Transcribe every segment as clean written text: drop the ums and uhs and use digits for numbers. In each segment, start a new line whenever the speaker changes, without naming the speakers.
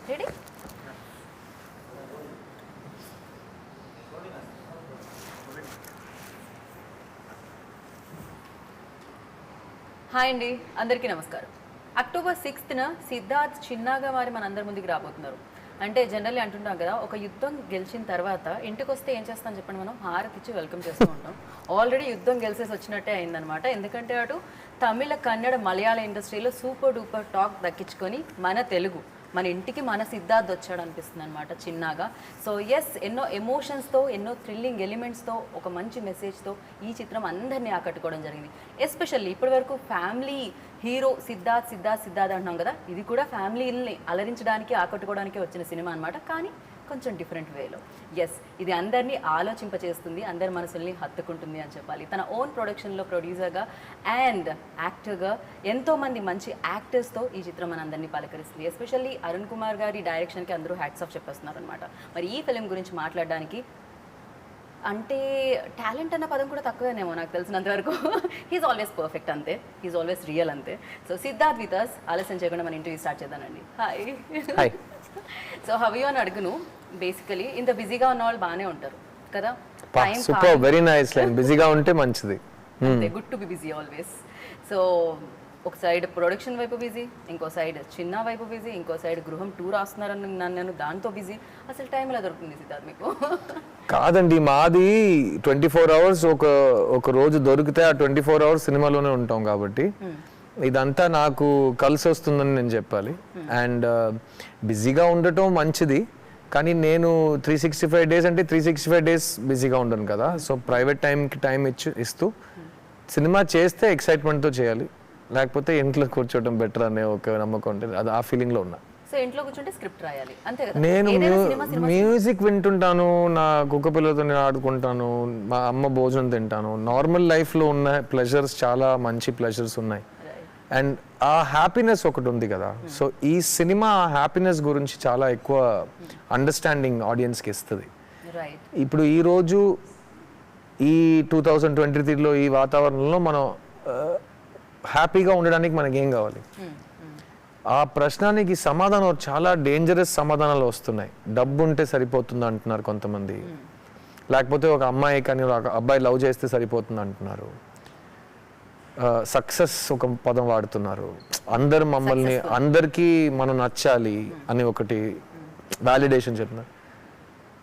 Ready? Hi అండి, అందరికీ నమస్కారం. అక్టోబర్ 6న సిద్ధార్థ్ చిన్నగా వారి మనందరి ముందుకు రాబోతున్నారు. అంటే జనరల్లీ అంటుంటాం కదా, ఒక యుద్ధం గెలిచిన తర్వాత ఇంటికి వస్తే ఏం చేస్తాం చెప్పండి, మనం హారతి ఇచ్చి వెల్కమ్ చేస్తూ ఉంటాం. ఆల్రెడీ యుద్ధం గెలిచేసి వచ్చినట్టే అయిందనమాట. ఎందుకంటే అటు తమిళ, కన్నడ, మలయాళ ఇండస్ట్రీలో సూపర్ డూపర్ టాక్ దక్కించుకొని మన తెలుగు, మన ఇంటికి మన సిద్ధార్థ్ వచ్చాడు అనిపిస్తుంది అనమాట చిన్నగా. సో ఎస్, ఎన్నో ఎమోషన్స్తో, ఎన్నో థ్రిల్లింగ్ ఎలిమెంట్స్తో, ఒక మంచి మెసేజ్తో ఈ చిత్రం అందరినీ ఆకట్టుకోవడం జరిగింది. ఎస్పెషల్లీ ఇప్పటి వరకు ఫ్యామిలీ హీరో సిద్ధార్థ్ సిద్ధార్థ్ సిద్ధార్థ్ అంటున్నాం కదా, ఇది కూడా ఫ్యామిలీని అలరించడానికి, ఆకట్టుకోవడానికి వచ్చిన సినిమా అనమాట. కానీ కొంచెం డిఫరెంట్ వేలో. ఎస్, ఇది అందరినీ ఆలోచింపచేస్తుంది, అందరి మనసుల్ని హత్తుకుంటుంది అని చెప్పాలి. తన ఓన్ ప్రొడక్షన్లో ప్రొడ్యూసర్గా అండ్ యాక్టర్గా ఎంతోమంది మంచి యాక్టర్స్తో ఈ చిత్రం మన అందరినీ పలకరిస్తుంది. ఎస్పెషల్లీ అరుణ్ కుమార్ గారి డైరెక్షన్కి అందరూ హ్యాట్స్ ఆఫ్ చెప్పేస్తున్నారు అనమాట. మరి ఈ ఫిలిం గురించి మాట్లాడడానికి, అంటే టాలెంట్ అన్న పదం కూడా తక్కువేనేమో నాకు తెలిసినంత వరకు. హీఈస్ ఆల్వేస్ పర్ఫెక్ట్ అంతే, హీఈస్ ఆల్వేస్ రియల్ అంతే. So Siddharth with us. ఆలస్యం చేయకుండా మన ఇంటర్వ్యూ స్టార్ట్ చేద్దానండి. హాయ్. సో హౌ యు అని అడుగును. బేసికలీ ఇంత బిజీగా ఉన్న వాళ్ళు బాగానే ఉంటారు కదా.
Super, very nice line. బిజీగా ఉంటే మంచిది.
అంతే, good to be busy always. So ఒక సైడ్ ప్రొడక్షన్ వైపు బిజీ, ఇంకో సైడ్ చిన్న వైపు బిజీ, ఇంకో సైడ్ గృహం 2 రాస్తున్నారని నన్ను దాంతో బిజీ. అసలు టైం ఎలా దొరుకుతుంది సిద్ధార్థ్ మీకు?
కాదండి, మాది 24 hours. ఒక రోజు దొరికితే ఆ 24 hours సినిమాలోనే ఉంటాం కాబట్టి ఇదంతా నాకు కలిసి వస్తుందని నేను చెప్పాలి. అండ్ బిజీగా ఉండటం మంచిది, కానీ నేను 365 days అంటే 365 days బిజీగా ఉండను కదా. సో ప్రైవేట్ టైంకి టైం ఇస్తూ సినిమా చేస్తే ఎక్సైట్మెంట్తో చేయాలి, లేకపోతే ఇంట్లో కూర్చోవడం బెటర్ అనే ఒక నమ్మకం ఉంటుంది. అది ఆ ఫీలింగ్లో ఉన్నా.
సో ఇంట్లో కూర్చుంటే స్క్రిప్ట్ రాయాలి అంతే కదా.
నేను మ్యూజిక్ వింటుంటాను, నా కుక్క పిల్లలతో నేను ఆడుకుంటాను, మా అమ్మ భోజనం తింటాను. నార్మల్ లైఫ్లో ఉన్న ప్లెజర్స్ చాలా మంచి ప్లెజర్స్ ఉన్నాయి. అండ్ ఆ హ్యాపీనెస్ ఒకటి ఉంది కదా. సో ఈ సినిమా ఆ హ్యాపీనెస్ గురించి చాలా ఎక్కువ అండర్స్టాండింగ్ ఆడియన్స్కి ఇస్తుంది. ఇప్పుడు ఈరోజు ఈ 2023లో ఈ వాతావరణంలో మనం హ్యాపీగా ఉండడానికి మనకి ఏం కావాలి? ఆ ప్రశ్నానికి సమాధానం చాలా డేంజరస్ సమాధానాలు వస్తున్నాయి. డబ్బు ఉంటే సరిపోతుంది అంటున్నారు కొంతమంది, లేకపోతే ఒక అమ్మాయి కానీ ఒక అబ్బాయి లవ్ చేస్తే సరిపోతుంది అంటున్నారు. సక్సెస్ ఒక పదం వాడుతున్నారు. అందరికీ మనం నచ్చాలి అని ఒకటి వ్యాలిడేషన్ చెప్తున్నారు.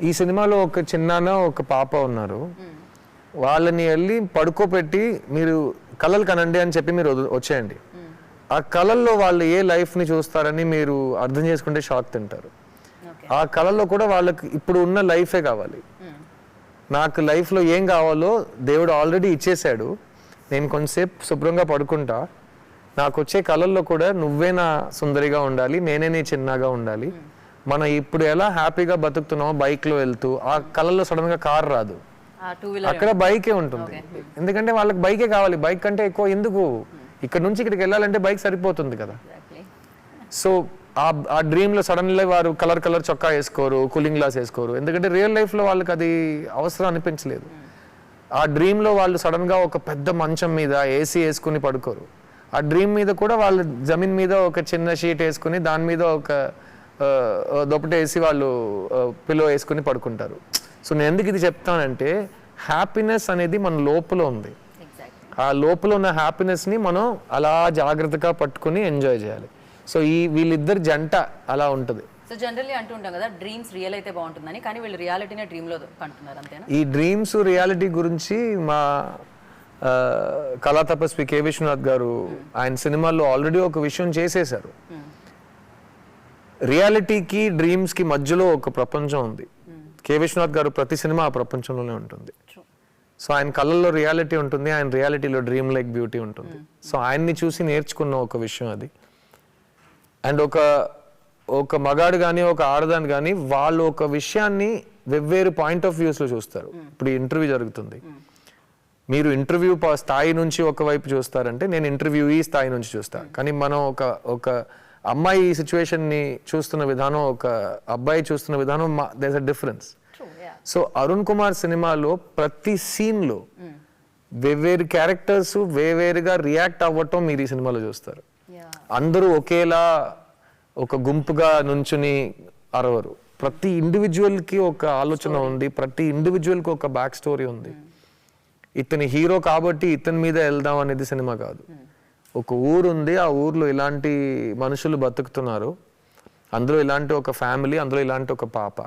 ఈ సినిమాలో ఒక చిన్నాన ఒక పాప ఉన్నారు, వాళ్ళని వెళ్ళి పడుకోబెట్టి మీరు కలలు కనండి అని చెప్పి మీరు వచ్చేయండి. ఆ కళల్లో వాళ్ళు ఏ లైఫ్ని చూస్తారని మీరు అర్థం చేసుకుంటే షాక్ తింటారు. ఆ కళల్లో కూడా వాళ్ళకి ఇప్పుడు ఉన్న లైఫే కావాలి. నాకు లైఫ్లో ఏం కావాలో దేవుడు ఆల్రెడీ ఇచ్చేసాడు, నేను కొంచెంసేపు శుభ్రంగా పడుకుంటా, నాకు వచ్చే కళల్లో కూడా నువ్వే నా సుందరిగా ఉండాలి, నేనే నీ చిన్నగా ఉండాలి. మనం ఇప్పుడు ఎలా హ్యాపీగా బతుకుతున్నామో బైక్లో వెళ్తూ, ఆ కళల్లో సడన్గా కార్ రాదు, అక్కడ బైకే ఉంటుంది. ఎందుకంటే వాళ్ళకి బైకే కావాలి, బైక్ కంటే ఎక్కువ ఎందుకు, ఇక్కడ నుంచి ఇక్కడికి వెళ్ళాలంటే బైక్ సరిపోతుంది కదా. సో ఆ డ్రీమ్లో సడన్లీ వారు కలర్ చొక్కా వేసుకోరు, కూలింగ్ గ్లాస్ వేసుకోరు, ఎందుకంటే రియల్ లైఫ్లో వాళ్ళకి అది అవసరం అనిపించలేదు. ఆ డ్రీమ్లో వాళ్ళు సడన్గా ఒక పెద్ద మంచం మీద ఏసీ వేసుకుని పడుకోరు. ఆ డ్రీమ్ మీద కూడా వాళ్ళు జమీన్ మీద ఒక చిన్న షీట్ వేసుకుని దాని మీద ఒక దుప్పటి వేసి వాళ్ళు పిల్లో వేసుకుని పడుకుంటారు. సో నేను ఎందుకు ఇది చెప్తానంటే, హ్యాపీనెస్ అనేది మన లోపల ఉంది. ఆ లోపల ఉన్న హ్యాపీనెస్ని మనం అలా జాగ్రత్తగా పట్టుకుని ఎంజాయ్ చేయాలి. సో వీళ్ళిద్దరు జంట అలా ఉంటుంది.
సో జనరల్లీ అంటూ ఉంటాం కదా, డ్రీమ్స్ రియల్ అయితే బాగుంటుందని, కానీ వీళ్ళు రియాలిటీనే డ్రీమ్లో కంటున్నారు అంతేనా?
ఈ డ్రీమ్స్ రియాలిటీ గురించి మా కళా తపస్వి కె విశ్వనాథ్ గారు ఆయన సినిమాల్లో ఆల్రెడీ ఒక విషయం చేసేశారు. రియాలిటీకి డ్రీమ్స్కి మధ్యలో ఒక ప్రపంచం ఉంది. కె విశ్వనాథ్ గారు ప్రతి సినిమా ఆ ప్రపంచంలోనే ఉంటుంది. సో ఆయన కళ్ళల్లో రియాలిటీ ఉంటుంది, ఆయన రియాలిటీలో డ్రీమ్ లైక్ బ్యూటీ ఉంటుంది. సో ఆయన్ని చూసి నేర్చుకున్న ఒక విషయం అది. అండ్ ఒక మగాడు కానీ ఒక ఆడదాని కానీ వాళ్ళు ఒక విషయాన్ని వెవ్వేరు పాయింట్ ఆఫ్ వ్యూస్లో చూస్తారు. ఇప్పుడు ఇంటర్వ్యూ జరుగుతుంది, మీరు ఇంటర్వ్యూ స్థాయి నుంచి ఒకవైపు చూస్తారంటే నేను ఇంటర్వ్యూ ఈ స్థాయి నుంచి చూస్తాను. కానీ మనం ఒక అమ్మాయి ఈ సిచ్యువేషన్ని చూస్తున్న విధానం, ఒక అబ్బాయి చూస్తున్న విధానం, there is a difference. So Arun Kumar సినిమాలో ప్రతి సీన్లో వేవేరు క్యారెక్టర్స్ వేవేరుగా రియాక్ట్ అవ్వటం మీరు ఈ సినిమాలో చూస్తారు. అందరూ ఒకేలా ఒక గుంపుగా నుంచుని అరవరు. ప్రతి ఇండివిజువల్కి ఒక ఆలోచన ఉంది, ప్రతి ఇండివిజువల్కి ఒక బ్యాక్ స్టోరీ ఉంది. ఇతని హీరో కాబట్టి ఇతని మీద వెళ్దాం అనేది సినిమా కాదు. ఒక ఊరు ఉంది, ఆ ఊర్లో ఇలాంటి మనుషులు బతుకుతున్నారు, అందులో ఇలాంటి ఒక ఫ్యామిలీ, అందులో ఇలాంటి ఒక పాప.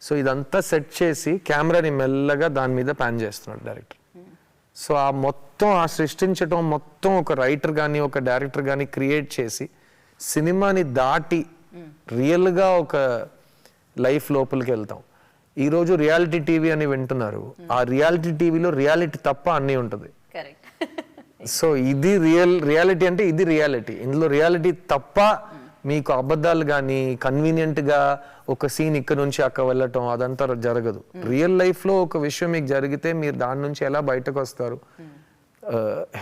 సో ఇదంతా సెట్ చేసి కెమెరాని మెల్లగా దాని మీద ప్యాన్ చేస్తున్నాడు డైరెక్టర్. సో ఆ మొత్తం ఆ సృష్టించడం మొత్తం ఒక రైటర్ కానీ ఒక డైరెక్టర్ కానీ క్రియేట్ చేసి సినిమాని దాటి రియల్గా ఒక లైఫ్ లోపలికి వెళ్తాం. ఈరోజు రియాలిటీ టీవీ అని వింటున్నారు, ఆ రియాలిటీ టీవీలో రియాలిటీ తప్ప అన్నీ ఉంటుంది. సో ఇది రియాలిటీ అంటే ఇది రియాలిటీ. ఇందులో రియాలిటీ తప్ప మీకు అబద్ధాలు కానీ కన్వీనియంట్గా ఒక సీన్ ఇక్కడ నుంచి అక్కడ వెళ్ళటం అదంతా జరగదు. రియల్ లైఫ్లో ఒక విషయం మీకు జరిగితే మీరు దాని నుంచి ఎలా బయటకు వస్తారు,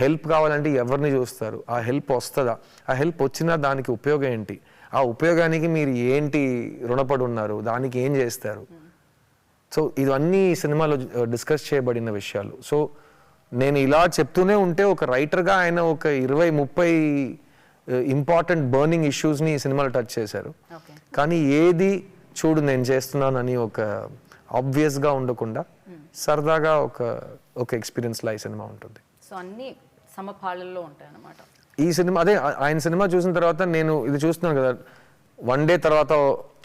హెల్ప్ కావాలంటే ఎవరిని చూస్తారు, ఆ హెల్ప్ వస్తుందా, ఆ హెల్ప్ వచ్చినా దానికి ఉపయోగం ఏంటి, ఆ ఉపయోగానికి మీరు ఏంటి రుణపడి ఉన్నారు, దానికి ఏం చేస్తారు. సో ఇవన్నీ సినిమాలో డిస్కస్ చేయబడిన విషయాలు. సో నేను ఇలా చెప్తూనే ఉంటే ఒక రైటర్గా ఆయన ఒక 20-30 ఇంపార్టెంట్ బర్నింగ్ ఇష్యూస్ని ఈ సినిమాలో టచ్ చేశారు. కానీ ఏది చూడు నేను చేస్తున్నానని ఒక ఆబ్వియస్గా ఉండకుండా సరదాగా ఒక ఎక్స్పీరియన్స్లా ఈ సినిమా ఉంటుంది.
సో అన్ని సమపాళల్లో ఉంటాయి అన్నమాట.
ఈ సినిమా అదే ఆయన సినిమా చూసిన తర్వాత నేను ఇది చూస్తున్నాను కదా, 1 డే తర్వాత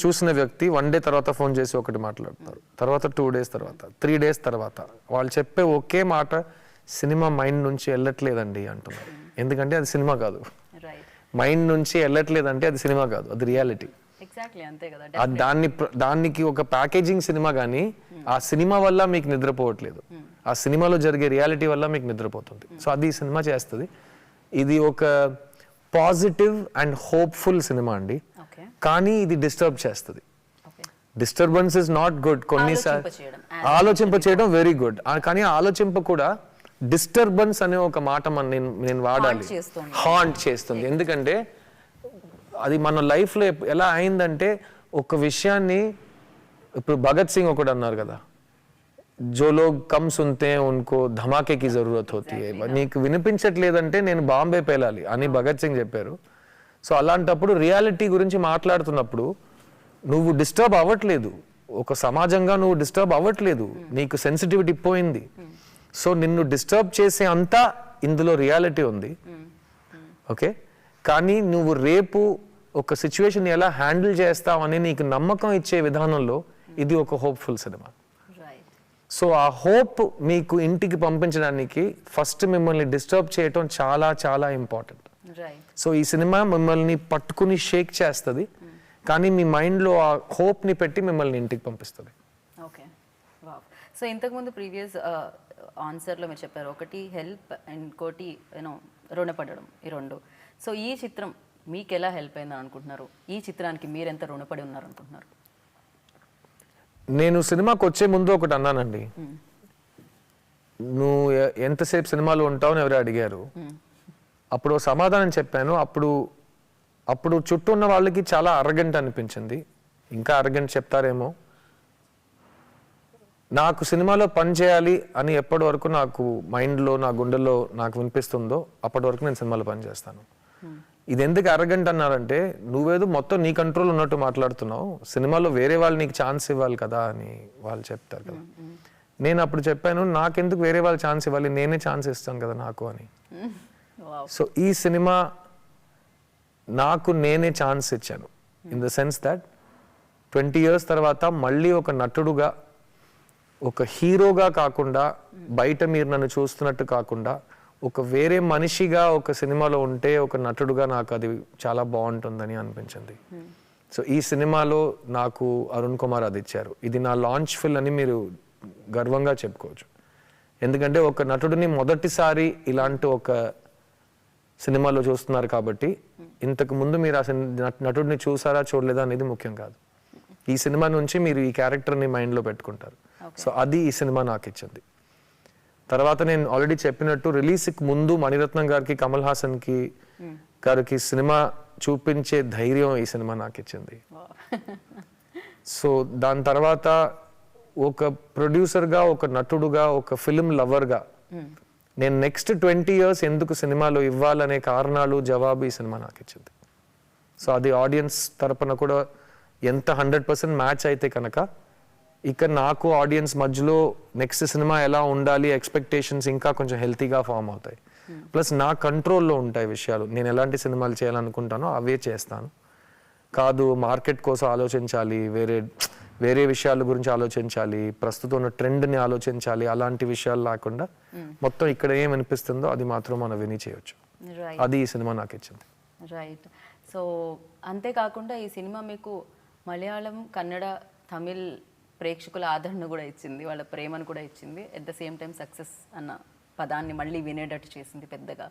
చూసిన వ్యక్తి 1 డే తర్వాత ఫోన్ చేసి ఒకటి మాట్లాడుతున్నారు, తర్వాత 2 డేస్ తర్వాత 3 డేస్ తర్వాత వాళ్ళు చెప్పే ఒకే మాట సినిమా మైండ్ నుంచి వెళ్ళట్లేదండి అంటున్నారు. ఎందుకంటే అది సినిమా కాదు. మైండ్ నుంచి వెళ్ళట్లేదంటే అది సినిమా కాదు, అది రియాలిటీ. దానికి ఒక ప్యాకేజింగ్ సినిమా కానీ ఆ సినిమా వల్ల మీకు నిద్రపోవట్లేదు, ఆ సినిమాలో జరిగే రియాలిటీ వల్ల మీకు నిద్రపోతుంది. సో అది ఈ సినిమా చేస్తుంది. ఇది ఒక పాజిటివ్ అండ్ హోప్ఫుల్ సినిమా అండి, కానీ ఇది డిస్టర్బ్ చేస్తుంది. Disturbance is not good. కొన్నిసార్లు ఆలోచింప చేయడం వెరీ గుడ్, కానీ ఆలోచింప కూడా డిస్టర్బెన్స్ అనే ఒక మాట నేను వాడాలి, హాంట్ చేస్తుంది. ఎందుకంటే అది మన లైఫ్లో ఎలా అయిందంటే ఒక విషయాన్ని, ఇప్పుడు భగత్ సింగ్ ఒకటి అన్నారు కదా, జో లోగ్ కమ్ సున్తే ఉన్కో ధమాకే కి జరూరత్ హోతీ హై. నీకు వినిపించట్లేదంటే నేను బాంబే పేలాలి అని భగత్ సింగ్ చెప్పారు. సో అలాంటప్పుడు రియాలిటీ గురించి మాట్లాడుతున్నప్పుడు నువ్వు డిస్టర్బ్ అవ్వట్లేదు, ఒక సమాజంగా నువ్వు డిస్టర్బ్ అవ్వట్లేదు, నీకు సెన్సిటివిటీ పోయింది. సో నిన్ను డిస్టర్బ్ చేసే అంతా ఇందులో రియాలిటీ ఉంది, ఓకే. కానీ నువ్వు రేపు ఒక సిచ్యువేషన్ ఎలా హ్యాండిల్ చేస్తావు అని నీకు నమ్మకం ఇచ్చే విధానంలో ఇది ఒక హోప్ఫుల్ సినిమా. సో ఆ హోప్ మీకు ఇంటికి పంపించడానికి ఫస్ట్ మిమ్మల్ని డిస్టర్బ్ చేయటం చాలా చాలా ఇంపార్టెంట్. సో ఈ సినిమా మిమ్మల్ని పట్టుకుని షేక్ చేస్తుంది, కానీ మీ మైండ్లో ఆ హోప్ని పెట్టి మిమ్మల్ని ఇంటికి పంపిస్తుంది.
Okay, wow. సో ఇంతకుముందు ప్రీవియస్ ఆన్సర్లో మీరు చెప్పారు, ఒకటి హెల్ప్, ఇంకోటి రుణపడడం, ఈ రెండు. సో ఈ చిత్రం మీకు ఎలా హెల్ప్ అయిందని అనుకుంటున్నారు? ఈ చిత్రానికి మీరు ఎంత రుణపడి ఉన్నారు అనుకుంటున్నారు?
నేను సినిమాకి వచ్చే ముందు ఒకటి అన్నానండి, నువ్వు ఎంతసేపు సినిమాలో ఉంటావు అని ఎవరు అడిగారు. అప్పుడు సమాధానం చెప్పాను. అప్పుడు చుట్టూ ఉన్న వాళ్ళకి చాలా అరగంట అనిపించింది, ఇంకా అరగంట చెప్తారేమో. నాకు సినిమాలో పని చేయాలి అని ఎప్పటి వరకు నాకు మైండ్లో, నా గుండెల్లో నాకు వినిపిస్తుందో అప్పటి వరకు నేను సినిమాలో పని చేస్తాను. ఇది ఎందుకు అరగంట అన్నారంటే, నువ్వేదో మొత్తం నీ కంట్రోల్ ఉన్నట్టు మాట్లాడుతున్నావు, సినిమాలో వేరే వాళ్ళు నీకు ఛాన్స్ ఇవ్వాలి కదా అని వాళ్ళు చెప్తారు కదా. నేను అప్పుడు చెప్పాను, నాకెందుకు వేరే వాళ్ళు ఛాన్స్ ఇవ్వాలి, నేనే ఛాన్స్ ఇస్తాను కదా నాకు అని. సో ఈ సినిమా నాకు నేనే ఛాన్స్ ఇచ్చాను, in the sense that 20 years తర్వాత మళ్ళీ ఒక నటుడుగా, ఒక హీరోగా కాకుండా, బయట మీరు నన్ను చూస్తున్నట్టు కాకుండా ఒక వేరే మనిషిగా ఒక సినిమాలో ఉంటే, ఒక నటుడుగా నాకు అది చాలా బాగుంటుందని అనిపించింది. సో ఈ సినిమాలో నాకు అరుణ్ కుమార్ అది ఇచ్చారు. ఇది నా లాంచ్ ఫిల్ అని మీరు గర్వంగా చెప్పుకోవచ్చు. ఎందుకంటే ఒక నటుడిని మొదటిసారి ఇలాంటి ఒక సినిమాలో చూస్తున్నారు కాబట్టి, ఇంతకు ముందు మీరు ఆ నటుడిని చూసారా చూడలేదా అనేది ముఖ్యం కాదు. ఈ సినిమా నుంచి మీరు ఈ క్యారెక్టర్ని మైండ్లో పెట్టుకుంటారు. సో అది ఈ సినిమా నాకు ఇచ్చింది. తర్వాత నేను ఆల్రెడీ చెప్పినట్టు రిలీజ్కి ముందు మణిరత్నం గారికి, కమల్ హాసన్ గారికి సినిమా చూపించే ధైర్యం ఈ సినిమా నాకు ఇచ్చింది. సో దాని తర్వాత ఒక ప్రొడ్యూసర్గా, ఒక నటుడుగా, ఒక ఫిల్మ్ లవర్గా నేను నెక్స్ట్ 20 years ఎందుకు సినిమాలో ఇవ్వాలనే కారణాలు, జవాబు ఈ సినిమా నాకు ఇచ్చింది. సో అది ఆడియన్స్ తరపున కూడా ఎంత 100% మ్యాచ్ అయితే కనుక ఇక నాకు ఆడియన్స్ మధ్యలో నెక్స్ట్ సినిమా ఎలా ఉండాలి ఎక్స్పెక్టేషన్స్ ఇంకా కొంచెం హెల్తీగా ఫామ్ అవుతాయి. ప్లస్ నా కంట్రోల్లో ఉంటాయి విషయాలు. నేను ఎలాంటి సినిమాలు చేయాలనుకుంటానో అవే చేస్తాను. కాదు మార్కెట్ కోసం ఆలోచించాలి, వేరే విషయాల గురించి ఆలోచించాలి, ప్రస్తుతం ఉన్న ట్రెండ్ని ఆలోచించాలి, అలాంటి విషయాలు లేకుండా మొత్తం ఇక్కడ ఏం అనిపిస్తుందో అది మాత్రం మనం విని చేయొచ్చు. అది ఈ సినిమా నాకు ఇచ్చింది.
రైట్. సో అంతేకాకుండా ఈ సినిమా మీకు మలయాళం, కన్నడ, తమిళ్ ప్రేక్షకుల ఆదరణ కూడా ఇచ్చింది, వాళ్ళ ప్రేమను కూడా ఇచ్చింది. At the same time success అన్న పదాన్ని మళ్ళీ వినేటట్టు చేసింది పెద్దగా.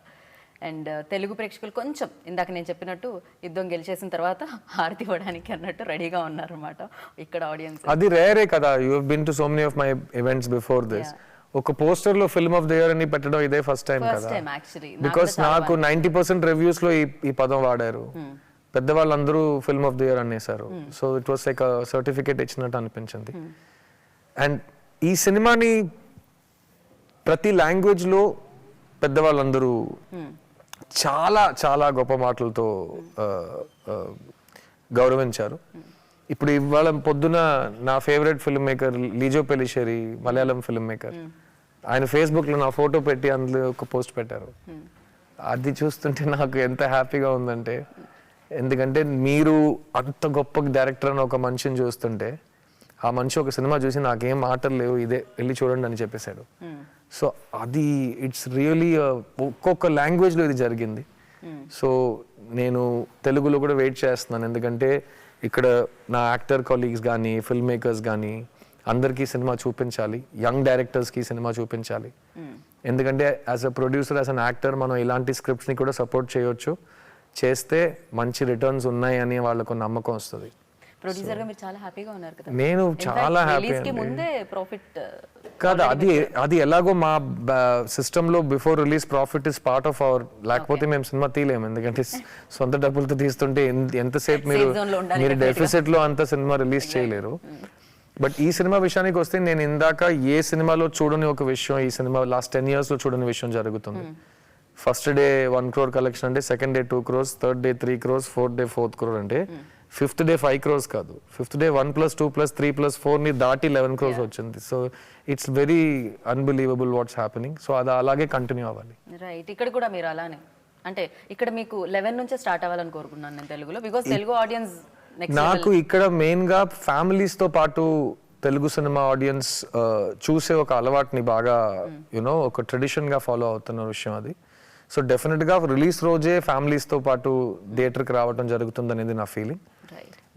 అండ్ తెలుగు ప్రేక్షకులు కొంచెం ఇందాక నేను చెప్పినట్టు యుద్ధం గెలిచేసిన తర్వాత హారతి ఇవ్వడానికి అన్నట్టు రెడీగా ఉన్నారన్నమాట ఇక్కడ ఆడియన్స్.
అది రేరే కదా. You have been to so many of my events before this. ఒక పోస్టర్ లో ఫిల్మ్ ఆఫ్ ద ఇయర్ అని పెట్టడం ఇదే ఫస్ట్ టైం కదా. బికాస్ నాకు 90% రివ్యూస్ లో ఈ పదం వాడారు. పెద్దవాళ్ళందరూ ఫిల్మ్ ఆఫ్ ది ఇయర్ అనేసారు. So it was like certificate ఇచ్చినట్టు అనిపించింది. అండ్ ఈ సినిమాని ప్రతి లాంగ్వేజ్ లో పెద్దవాళ్ళందరూ చాలా చాలా గొప్ప మాటలతో గౌరవించారు. ఇప్పుడు ఇవాళ పొద్దున నా favourite film maker Lijo Pellissery, Malayalam film maker, ఆయన ఫేస్బుక్ లో నా ఫోటో పెట్టి అందులో ఒక పోస్ట్ పెట్టారు. అది చూస్తుంటే నాకు ఎంత హ్యాపీగా ఉందంటే, ఎందుకంటే మీరు అంత గొప్ప డైరెక్టర్ అని ఒక మనిషిని చూస్తుంటే ఆ మనిషి ఒక సినిమా చూసి నాకేం మాటలు లేవు, ఇదే వెళ్ళి చూడండి అని చెప్పేశాడు. సో అది ఇట్స్ రియలీ ఒక్కొక్క లాంగ్వేజ్లో ఇది జరిగింది. సో నేను తెలుగులో కూడా వెయిట్ చేస్తున్నాను, ఎందుకంటే ఇక్కడ నా యాక్టర్ కొలీగ్స్ కానీ ఫిల్మ్ మేకర్స్ కానీ అందరికీ సినిమా చూపించాలి, యంగ్ డైరెక్టర్స్కి సినిమా చూపించాలి. ఎందుకంటే as a producer, as an actor మనం ఇలాంటి స్క్రిప్ట్స్ని కూడా సపోర్ట్ చేయొచ్చు, చేస్తే మంచి రిటర్న్స్ ఉన్నాయి అని వాళ్ళకు నమ్మకం వస్తుంది.
ప్రొడ్యూసర్గా మీరు చాలా హ్యాపీగా ఉన్నారు కదా.
నేను చాలా హ్యాపీ.
ముందే ప్రాఫిట్
కాదు, అది ఎలాగో మా సిస్టంలో before release profit is part of our, లేకపోతే మేము సినిమా తీయలేము. ఎందుకంటే సొంత డబ్బులతో తీస్తుంటే ఎంతసేపు మీరు డెఫిసిట్ లో అంత సినిమా రిలీజ్ చేయలేరు. బట్ ఈ సినిమా విషయానికి వస్తే నేను ఇందాక ఏ సినిమాలో చూడని ఒక విషయం ఈ సినిమా లాస్ట్ 10 years లో చూడని విషయం జరుగుతుంది. ఫస్ట్ డే 1 crore కలెక్షన్ అంటే, second day 2 crores, third day 3 crores, fourth day 4 crore అంటే, ఫిఫ్త్ డే 5 crores కాదు, ఫిఫ్త్ డే 1 + 2 + 3 + 4 ని దాటి 11 crores వచ్చింది. So it's very unbelievable what's happening. So అది అలాగే కంటిన్యూ అవ్వాలి.
రైట్. ఇక్కడ కూడా మీరు అలానే, అంటే ఇక్కడ మీకు 11 నుంచే స్టార్ట్ అవ్వాలని కోరుకున్నాను నేను తెలుగులో, బికాస్ తెలుగు ఆడియన్స్
నాకు ఇక్కడ మెయిన్ గా ఫ్యామిలీస్ తో పాటు తెలుగు సినిమా ఆడియన్స్ చూసే ఒక అలవాటుని బాగా యునో ఒక ట్రెడిషన్ గా ఫాలో అవుతున్న విషయం అది. సో డెఫినెట్ గా రిలీజ్ రోజే ఫ్యామిలీస్ తో పాటు థియేటర్కి రావడం జరుగుతుంది అనేది నా ఫీలింగ్.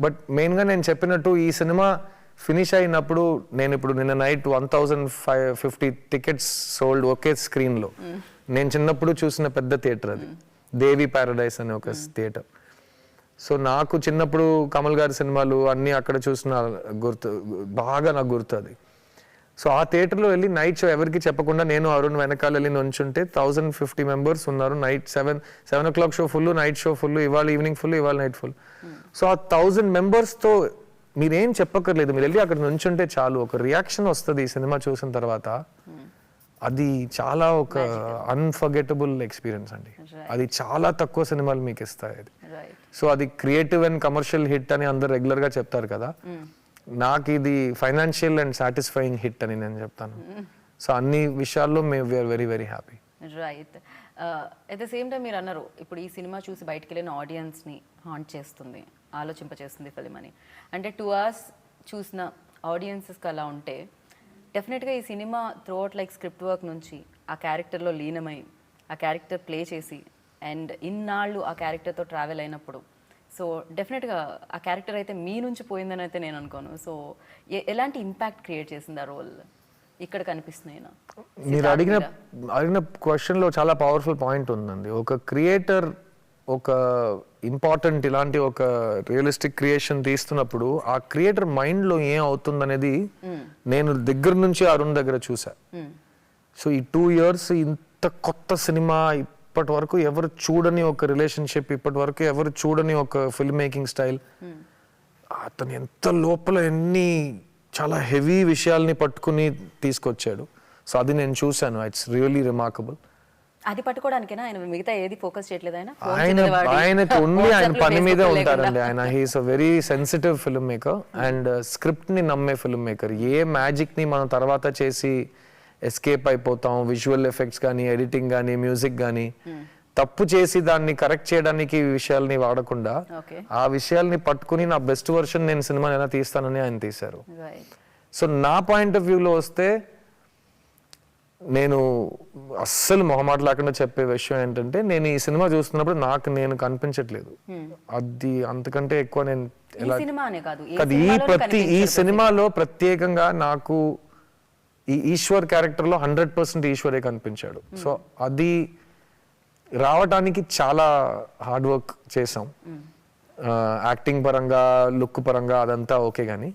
బట్ మెయిన్ గా నేను చెప్పినట్టు ఈ సినిమా ఫినిష్ అయినప్పుడు, నేను ఇప్పుడు నిన్న నైట్ 1,550 టికెట్స్ సోల్డ్ ఒకే స్క్రీన్ లో. నేను చిన్నప్పుడు చూసిన పెద్ద థియేటర్ అది, దేవి ప్యారడైస్ అనే ఒక థియేటర్. సో నాకు చిన్నప్పుడు కమల్ గారి సినిమాలు అన్నీ అక్కడ చూసిన బాగా నాకు గుర్తు అది. సో ఆ థియేటర్లో వెళ్ళి నైట్ షో ఎవరికి చెప్పకుండా నేను అరుణ్ వెనకాల వెళ్ళి నుంచుంటే 1,050 members ఉన్నారు. Night 7 o'clock show full, night show full, ఇవాళ ఈవినింగ్ ఫుల్, ఇవాళ నైట్ ఫుల్. సో ఆ 1,000 members-తో మీరేం చెప్పక్కర్లేదు, మీరు వెళ్ళి అక్కడ నుంచుంటే చాలు, ఒక రియాక్షన్ వస్తుంది ఈ సినిమా చూసిన తర్వాత. అది చాలా ఒక అన్ఫర్గెటబుల్ ఎక్స్పీరియన్స్ అండి. అది చాలా తక్కువ సినిమాలు మీకు ఇస్తాయి అది. సో అది క్రియేటివ్ అండ్ కమర్షియల్ హిట్ అని అందరు రెగ్యులర్ గా చెప్తారు కదా, నాకు ఇది ఫైనాన్షియల్ అండ్ సాటిస్ఫైయింగ్ హిట్ అని నేను చెప్తాను. సో అన్ని విషయాల్లో we are very very happy.
Right. At the same time మీరు అన్నారు ఇప్పుడు ఈ సినిమా చూసి బయటకు వెళ్ళిన ఆడియన్స్ని హాంట్ చేస్తుంది, ఆలోచింపచేస్తుంది ఫిలిం అని. అంటే 2 hours చూసిన ఆడియన్సెస్కి అలా ఉంటే డెఫినెట్గా ఈ cinema throughout like script work నుంచి ఆ క్యారెక్టర్లో లీనమై ఆ క్యారెక్టర్ ప్లే చేసి అండ్ ఇన్నాళ్ళు ఆ క్యారెక్టర్తో ట్రావెల్ అయినప్పుడు, సో డెఫినెట్గా ఆ క్యారెక్టర్ అయితే మీ నుంచి పోయిందని అయితే నేను అనుకోను. సో ఎలాంటి ఇంపాక్ట్ క్రియేట్ చేసింది ఆ రోల్ ఇక్కడ కనిపిస్తున్నాయి?
మీరు అడిగిన క్వశ్చన్లో చాలా పవర్ఫుల్ పాయింట్ ఉందండి. ఒక క్రియేటర్ ఒక ఇంపార్టెంట్ ఇలాంటి ఒక రియలిస్టిక్ క్రియేషన్ తీస్తున్నప్పుడు ఆ క్రియేటర్ మైండ్లో ఏం అవుతుందనేది నేను దగ్గర నుంచి అరుణ్ దగ్గర చూసా. సో ఈ 2 years ఇంత కొత్త సినిమా, ఇప్పటి వరకు ఎవరు చూడని ఒక రిలేషన్షిప్, ఇప్పటి వరకు ఎవరు చూడని ఒక ఫిల్మ్ మేకింగ్ స్టైల్, అతను ఎంత లోపల ఎన్ని చాలా హెవీ విషయాల్ని పట్టుకుని తీసుకొచ్చాడు. సో అది నేను చూశాను. It's really remarkable.
అది పట్టుకోవడానికేనా ఆయన మిగతా ఏది ఫోకస్ చేయట్లేదు ఆయన
ఆయనకు ఓన్లీ ఆయన పని మీదే ఉంటారండి. ఆయన he's a very sensitive film maker and script ని నమ్మే ఫిల్మ్ మేకర్. ఏ మ్యాజిక్ ని మనం తర్వాత చేసి ఎస్కేప్ అయిపోతాం, విజువల్ ఎఫెక్ట్స్ కానీ, ఎడిటింగ్ కానీ, మ్యూజిక్ కానీ, తప్పు చేసి దాన్ని కరెక్ట్ చేయడానికి ఈ విషయాల్ని వాడకుండా ఆ విషయాల్ని పట్టుకుని నా బెస్ట్ వర్షన్ నేను సినిమా ఎలా తీస్తానని ఆయన తీశారు. సో నా పాయింట్ ఆఫ్ వ్యూలో వస్తే నేను అస్సలు మొహమాట లేకుండా చెప్పే విషయం ఏంటంటే, నేను ఈ సినిమా చూస్తున్నప్పుడు నాకు నేను కనిపించట్లేదు. అది అంతకంటే ఎక్కువ నేను ఈ సినిమాలో ప్రత్యేకంగా నాకు ఈ ఈశ్వర్ క్యారెక్టర్ లో 100% ఈశ్వరే కనిపించాడు. సో అది రావటానికి చాలా హార్డ్ వర్క్ చేసాం. యాక్టింగ్ పరంగా, లుక్ పరంగా అదంతా ఓకే. కానీ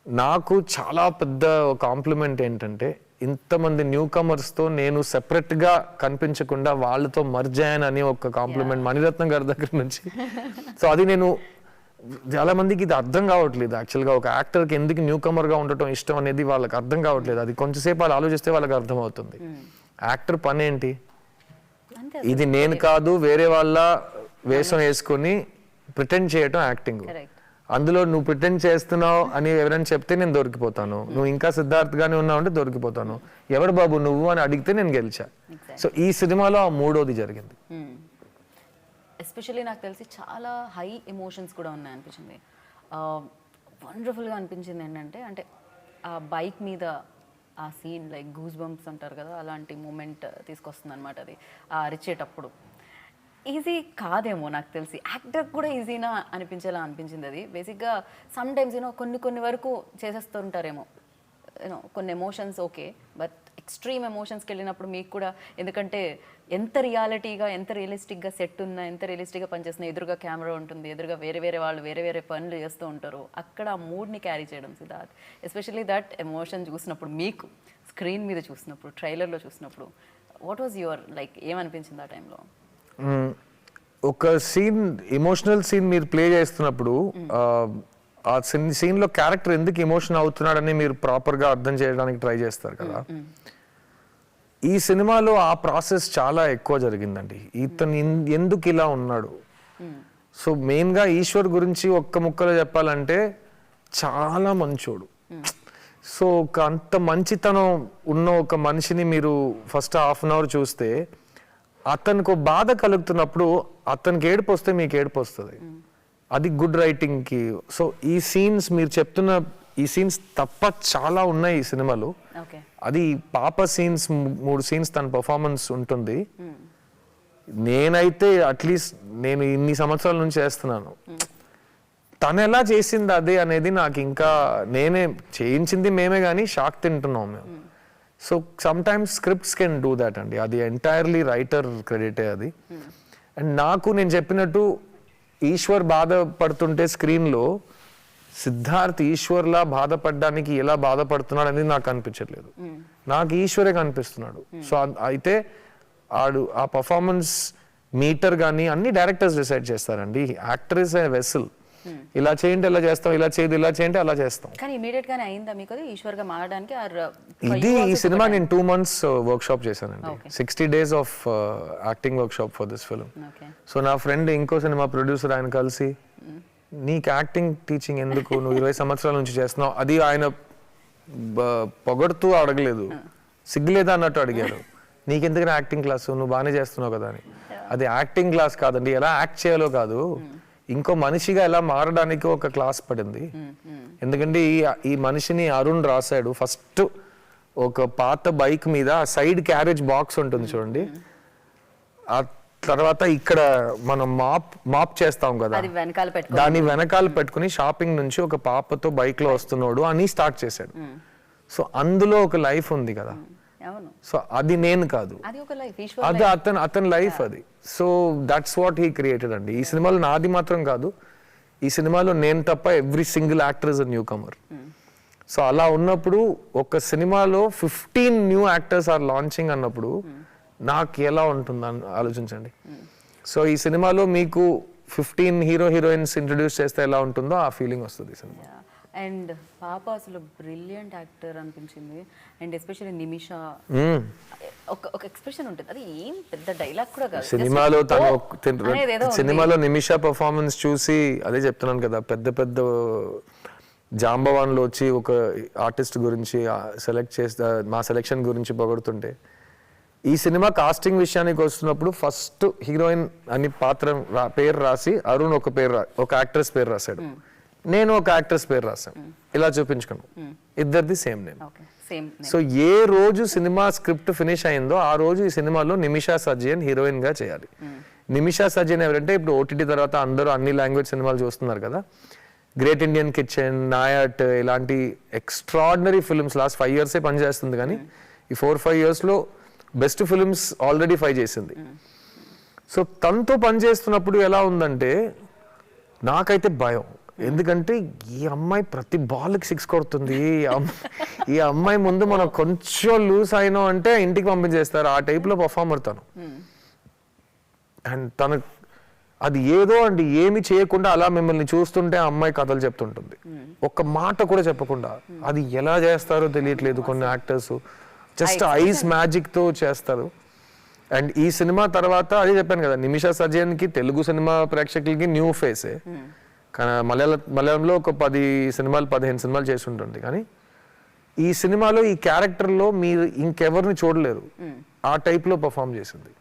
నాకు చాలా పెద్ద కాంప్లిమెంట్ ఏంటంటే, ఇంతమంది న్యూ కమర్స్తో నేను సెపరేట్గా కనిపించకుండా వాళ్ళతో మర్జ్ అయ్యానని ఒక కాంప్లిమెంట్ మణిరత్నం గారి దగ్గర నుంచి. సో అది నేను చాలా మందికి ఇది అర్థం కావట్లేదు. యాక్చువల్గా ఒక యాక్టర్కి ఎందుకు న్యూ కమర్గా ఉండటం ఇష్టం అనేది వాళ్ళకి అర్థం కావట్లేదు. అది కొంచెంసేపు వాళ్ళు ఆలోచిస్తే వాళ్ళకి అర్థమవుతుంది. యాక్టర్ పని ఏంటి? ఇది నేను కాదు, వేరే వాళ్ళ వేషం వేసుకొని ప్రిటెండ్ చేయటం యాక్టింగ్. అందులో నువ్వు ప్రిటెండ్ చేస్తున్నావు అని ఎవరైనా చెప్తే నేను దొరికిపోతాను, నువ్వు ఇంకా సిద్ధార్థ్ గానే ఉన్నావు అంటే దొరికిపోతాను, ఎవడు బాబు నువ్వు అని అడిగితే నేను గెలిచా. సో ఈ సినిమాలో ఆ మూడోది జరిగింది.
ఎస్పెషల్లీ నాకు తెలిసి చాలా హై ఎమోషన్స్ కూడా ఉన్నాయి అనిపించింది. వండర్ఫుల్గా అనిపించింది ఏంటంటే, అంటే ఆ బైక్ మీద ఆ సీన్ లైక్ గూస్ బంప్స్ అంటారు కదా, అలాంటి మూమెంట్ తీసుకొస్తుంది అనమాట. అది ఆ అరిచేటప్పుడు ఈజీ కాదేమో నాకు తెలిసి, యాక్టర్ కూడా ఈజీనా అనిపించేలా అనిపించింది. అది బేసిక్గా సమ్ టైమ్స్ కొన్ని వరకు చేసేస్తుంటారేమో కొన్ని ఎమోషన్స్ ఓకే, బట్ ఎక్స్ట్రీమ్ ఎమోషన్స్కి వెళ్ళినప్పుడు మీకు కూడా, ఎందుకంటే ఎంత రియాలిటీగా, ఎంత రియలిస్టిక్గా సెట్ ఉన్నా, ఎంత రియలిస్టిక్గా పనిచేస్తున్నా, ఎదురుగా కెమెరా ఉంటుంది, ఎదురుగా వేరే వాళ్ళు వేరే పనులు చేస్తూ ఉంటారు, అక్కడ ఆ మూడ్ని క్యారీ చేయడం సిద్ధార్థ్. ఎస్పెషల్లీ దట్ ఎమోషన్ చూసినప్పుడు, మీకు స్క్రీన్ మీద చూసినప్పుడు, ట్రైలర్లో చూసినప్పుడు, వాట్ వాజ్ యువర్ లైక్, ఏమనిపించింది ఆ టైంలో?
ఒక సీన్, ఎమోషనల్ సీన్ మీరు ప్లే చేస్తున్నప్పుడు ఆ సీన్ లో క్యారెక్టర్ ఎందుకు ఎమోషన్ అవుతున్నాడని మీరు ప్రాపర్ గా అర్థం చేయడానికి ట్రై చేస్తారు కదా. ఈ సినిమాలో ఆ ప్రాసెస్ చాలా ఎక్కువ జరిగిందండి. ఇతను ఎందుకు ఇలా ఉన్నాడు. సో మెయిన్ గా ఈశ్వర్ గురించి ఒక్క ముక్కలో చెప్పాలంటే చాలా మంచోడు. సో ఒక అంత మంచితనం ఉన్న ఒక మనిషిని మీరు ఫస్ట్ హాఫ్ అన్ అవర్ చూస్తే, అతనికి బాధ కలుగుతున్నప్పుడు అతనికి ఏడుపు వస్తే మీకు ఏడుపు వస్తుంది. అది గుడ్ రైటింగ్ కి. సో ఈ సీన్స్ మీరు చెప్తున్న ఈ సీన్స్ తప్ప చాలా ఉన్నాయి ఈ సినిమాలో. అది పాప సీన్స్, 3 సీన్స్ తన పర్ఫార్మెన్స్ ఉంటుంది. నేనైతే అట్లీస్ట్ నేను ఇన్ని సంవత్సరాల నుంచి చేస్తున్నాను, తను ఎలా చేసింది అదే అనేది నాకు ఇంకా, నేనే చేయించింది మేమే కానీ షాక్ తింటున్నాం మేము. So some times scripts can do that అండి. అది ఎంటైర్లీ రైటర్ క్రెడిటే అది. అండ్ నాకు నేను చెప్పినట్టు ఈశ్వర్ బాధపడుతుంటే స్క్రీన్లో సిద్ధార్థ్ ఈశ్వర్లా బాధపడడానికి ఎలా బాధపడుతున్నాడు అనేది నాకు అనిపించట్లేదు. నాకు ఈశ్వరే కనిపిస్తున్నాడు. సో అయితే ఆ పర్ఫార్మెన్స్ మీటర్ కానీ అన్ని డైరెక్టర్స్ డిసైడ్ చేస్తారండి. Actor is a vessel. ఇలా చేయండి ఇలా చేస్తాం, ఇలా చేయదు ఇలా చేయండి అలా చేస్తాం.
కానీ ఇమీడియట్ గానే అయిందా మీకు ఈశ్వర్ గా మారడానికి?
ఇది ఈ సినిమా నేను 2 months వర్క్ షాప్ చేశానండి. 60 days of acting work shop for this film. So నా ఫ్రెండ్ ఇంకో సినిమా ప్రొడ్యూసర్ ఆయన కలిసి, నీకు యాక్టింగ్ టీచింగ్ ఎందుకు, నువ్వు 20 సంవత్సరాల నుంచి చేస్తున్నావు. అది ఆయన పొగడుతూ అడగలేదు, సిగ్గులేదా అన్నట్టు అడిగారు. నీకెందుకు యాక్టింగ్ క్లాసు, నువ్వు బాగానే చేస్తున్నావు కదా అని. అది యాక్టింగ్ క్లాస్ కాదండి, ఎలా యాక్ట్ చేయాలో కాదు, ఇంకో మనిషిగా ఎలా మారడానికి ఒక క్లాస్ పడింది. ఎందుకంటే ఈ మనిషిని అరుణ్ రాశాడు. ఫస్ట్ ఒక పాత బైక్ మీద సైడ్ క్యారేజ్ బాక్స్ ఉంటుంది చూడండి, ఆ తర్వాత ఇక్కడ మనం మాప్ చేస్తాం కదా, దాని వెనకాల పెట్టుకుని షాపింగ్ నుంచి ఒక పాపతో బైక్ లో వస్తున్నాడు అని స్టార్ట్ చేశాడు. సో అందులో ఒక లైఫ్ ఉంది కదా. సో అది నేను కాదు, అది అతని లైఫ్ అది. So that's what he created అండి. ఈ సినిమాలో నాది మాత్రం కాదు, ఈ సినిమాలో నేను తప్ప every single actor is a newcomer. So అలా ఉన్నప్పుడు ఒక సినిమాలో 15 న్యూ యాక్టర్స్ ఆర్ లాంచింగ్ అన్నప్పుడు నాకు ఎలా ఉంటుందని ఆలోచించండి. సో ఈ సినిమాలో మీకు 15 హీరో హీరోయిన్స్ ఇంట్రడ్యూస్ చేస్తే ఎలా ఉంటుందో ఆ ఫీలింగ్ వస్తుంది ఈ సినిమా.
అండ్ పాప అసలు బ్రిలియంట్ యాక్టర్ అనిపించింది. అండ్ ఎస్పెషల్లీ నిమిషా ఒక ఎక్స్ప్రెషన్ ఉంటుంది, అది ఏం పెద్ద డైలాగ్ కూడా కాదు.
సినిమాలో
అనేది
సినిమాలో నిమిషా పర్ఫార్మెన్స్ చూసి అదే చెప్తున్నాను కదా, పెద్ద పెద్ద జాంబవాన్లో వచ్చి ఒక ఆర్టిస్ట్ గురించి సెలెక్ట్ చేస్తే మా సెలెక్షన్ గురించి పొగడుతుంటే, ఈ సినిమా కాస్టింగ్ విషయానికి వస్తున్నప్పుడు ఫస్ట్ హీరోయిన్ అని పాత్ర పేరు రాసి అరుణ్ ఒక యాక్ట్రెస్ పేరు రాశాడు, నేను ఒక యాక్ట్రెస్ పేరు రాశాను, ఇలా చూపించుకున్నాం, ఇద్దరిది సేమ్ నేమ్. సో ఏ రోజు సినిమా స్క్రిప్ట్ ఫినిష్ అయిందో ఆ రోజు ఈ సినిమాలో నిమిషా సజ్జన్ హీరోయిన్ గా చేయాలి. నిమిషా సజ్జన్ ఎవరంటే ఇప్పుడు ఓటీటీ తర్వాత అందరూ అన్ని లాంగ్వేజ్ సినిమాలు చూస్తున్నారు కదా, గ్రేట్ ఇండియన్ కిచెన్, నాయట్ ఇలాంటి ఎక్స్ట్రాడినరీ ఫిల్మ్స్ లాస్ట్ 5 years పనిచేస్తుంది, కానీ ఈ 4-5 years లో బెస్ట్ ఫిల్మ్స్ ఆల్రెడీ 5 చేసింది. సో తనతో పనిచేస్తున్నప్పుడు ఎలా ఉందంటే నాకైతే భయం, ఎందుకంటే ఈ అమ్మాయి ప్రతి బాల్కి 6 కొడుతుంది, ఈ అమ్మాయి ముందు మనం కొంచెం లూజ్ అయినా అంటే ఇంటికి పంపించేస్తారు, ఆ టైప్లో పర్ఫార్మర్ తను. అండ్ తను అది ఏదో అండి ఏమి చేయకుండా అలా మిమ్మల్ని చూస్తుంటే ఆ అమ్మాయి కథలు చెప్తుంటుంది, ఒక్క మాట కూడా చెప్పకుండా. అది ఎలా చేస్తారో తెలియట్లేదు కొన్ని యాక్టర్స్, జస్ట్ ఐస్ మ్యాజిక్ తో చేస్తారు. అండ్ ఈ సినిమా తర్వాత అదే చెప్పాను కదా, నిమిషా సజ్జన్ కి తెలుగు సినిమా ప్రేక్షకులకి న్యూ ఫేసే, కానీ మలయాళంలో ఒక 15 సినిమాలు చేసి ఉంటుంది, కానీ ఈ సినిమాలో ఈ క్యారెక్టర్లో మీరు ఇంకెవరిని చూడలేరు, ఆ టైప్లో పర్ఫామ్ చేసింది.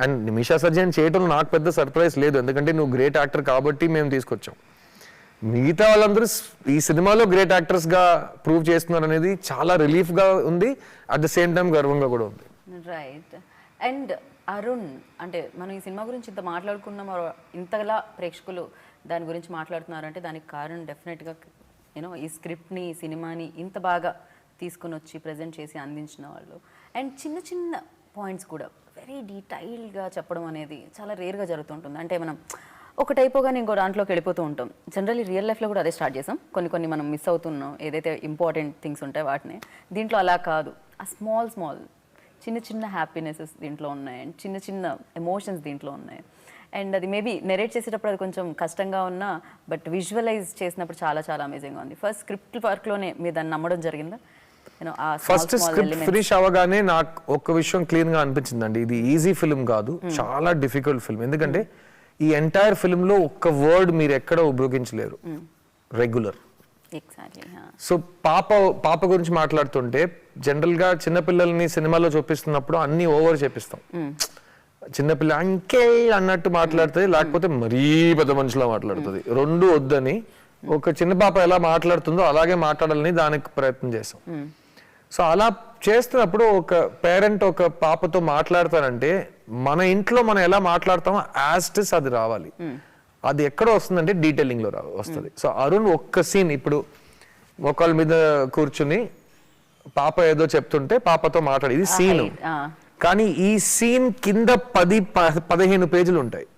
అండ్ నిమిషా సజ్జన్ చేయటం నాకు పెద్ద సర్ప్రైజ్ లేదు, ఎందుకంటే నువ్వు గ్రేట్ యాక్టర్ కాబట్టి మేము తీసుకొచ్చాం. మిగతా వాళ్ళందరూ ఈ సినిమాలో గ్రేట్ యాక్టర్స్ గా ప్రూవ్ చేస్తున్నారు అనేది చాలా రిలీఫ్ గా ఉంది, అట్ ద సేమ్ టైం గర్వంగా కూడా ఉంది.
రైట్. అండ్ అరుణ్, అంటే మనం ఈ సినిమా గురించి ఇంత మాట్లాడుకున్నాం, ఇంతలా ప్రేక్షకులు దాని గురించి మాట్లాడుతున్నారంటే దానికి కారణం డెఫినెట్గా యూనో ఈ స్క్రిప్ట్ని, ఈ సినిమాని ఇంత బాగా తీసుకుని వచ్చి ప్రజెంట్ చేసి అందించిన వాళ్ళు. అండ్ చిన్న చిన్న పాయింట్స్ కూడా వెరీ డీటెయిల్డ్గా చెప్పడం అనేది చాలా రేర్గా జరుగుతుంటుంది. అంటే మనం ఒకటి అయిపోగానే ఇంకో దాంట్లోకి వెళ్ళిపోతూ ఉంటాం. జనరల్లీ రియల్ లైఫ్లో కూడా అదే స్టార్ట్ చేసాం, కొన్ని మనం మిస్ అవుతున్నాం, ఏదైతే ఇంపార్టెంట్ థింగ్స్ ఉంటాయో వాటిని. దీంట్లో అలా కాదు, ఆ స్మాల్ చిన్న హ్యాపీనెసెస్ దీంట్లో ఉన్నాయి, అండ్ చిన్న ఎమోషన్స్ దీంట్లో ఉన్నాయి. అండ్ అది మేబీ నెరేట్ చేసేటప్పుడు అది కొంచెం కష్టంగా ఉన్నా, బట్ విజువలైజ్ చేసినప్పుడు చాలా అమేజింగ్గా ఉంది. ఫస్ట్ స్క్రిప్ట్ వర్క్లోనే మీరు దాన్ని నమ్మడం జరిగిందా?
ఫస్ట్ స్క్రిప్ట్ ఫినిష్ అవ్వగానే నాకు ఒక విషయం క్లీన్ గా అనిపించిందండి, ఇది ఈజీ ఫిల్మ్ కాదు, చాలా డిఫికల్ట్ ఫిల్మ్. ఎందుకంటే ఈ ఎంటైర్ ఫిల్మ్ లో ఒక్క వర్డ్ మీరు ఎక్కడ ఉపయోగించలేరు, రెగ్యులర్. సో పాప గురించి మాట్లాడుతుంటే జనరల్ గా చిన్నపిల్లల్ని సినిమాలో చూపిస్తున్నప్పుడు అన్ని ఓవర్ చేపిస్తాం, చిన్నపిల్ల అంకే అన్నట్టు మాట్లాడుతుంది, లేకపోతే మరీ పెద్ద మనిషిలా మాట్లాడుతుంది, రెండు వద్దని ఒక చిన్న పాప ఎలా మాట్లాడుతుందో అలాగే మాట్లాడాలని దానికి ప్రయత్నం చేస్తాం. సో అలా చేస్తున్నప్పుడు ఒక పేరెంట్ ఒక పాపతో మాట్లాడతారంటే మన ఇంట్లో మనం ఎలా మాట్లాడతామో యాస్టిస్ అది రావాలి. అది ఎక్కడ వస్తుందంటే డీటెయిలింగ్ లో వస్తుంది. సో అరుణ్ ఒక్క సీన్, ఇప్పుడు ఒకళ్ళ మీద కూర్చుని పాప ఏదో చెప్తుంటే పాపతో మాట్లాడి, ఇది సీన్, కానీ ఈ సీన్ కింద 10-15 పేజీలు ఉంటాయి.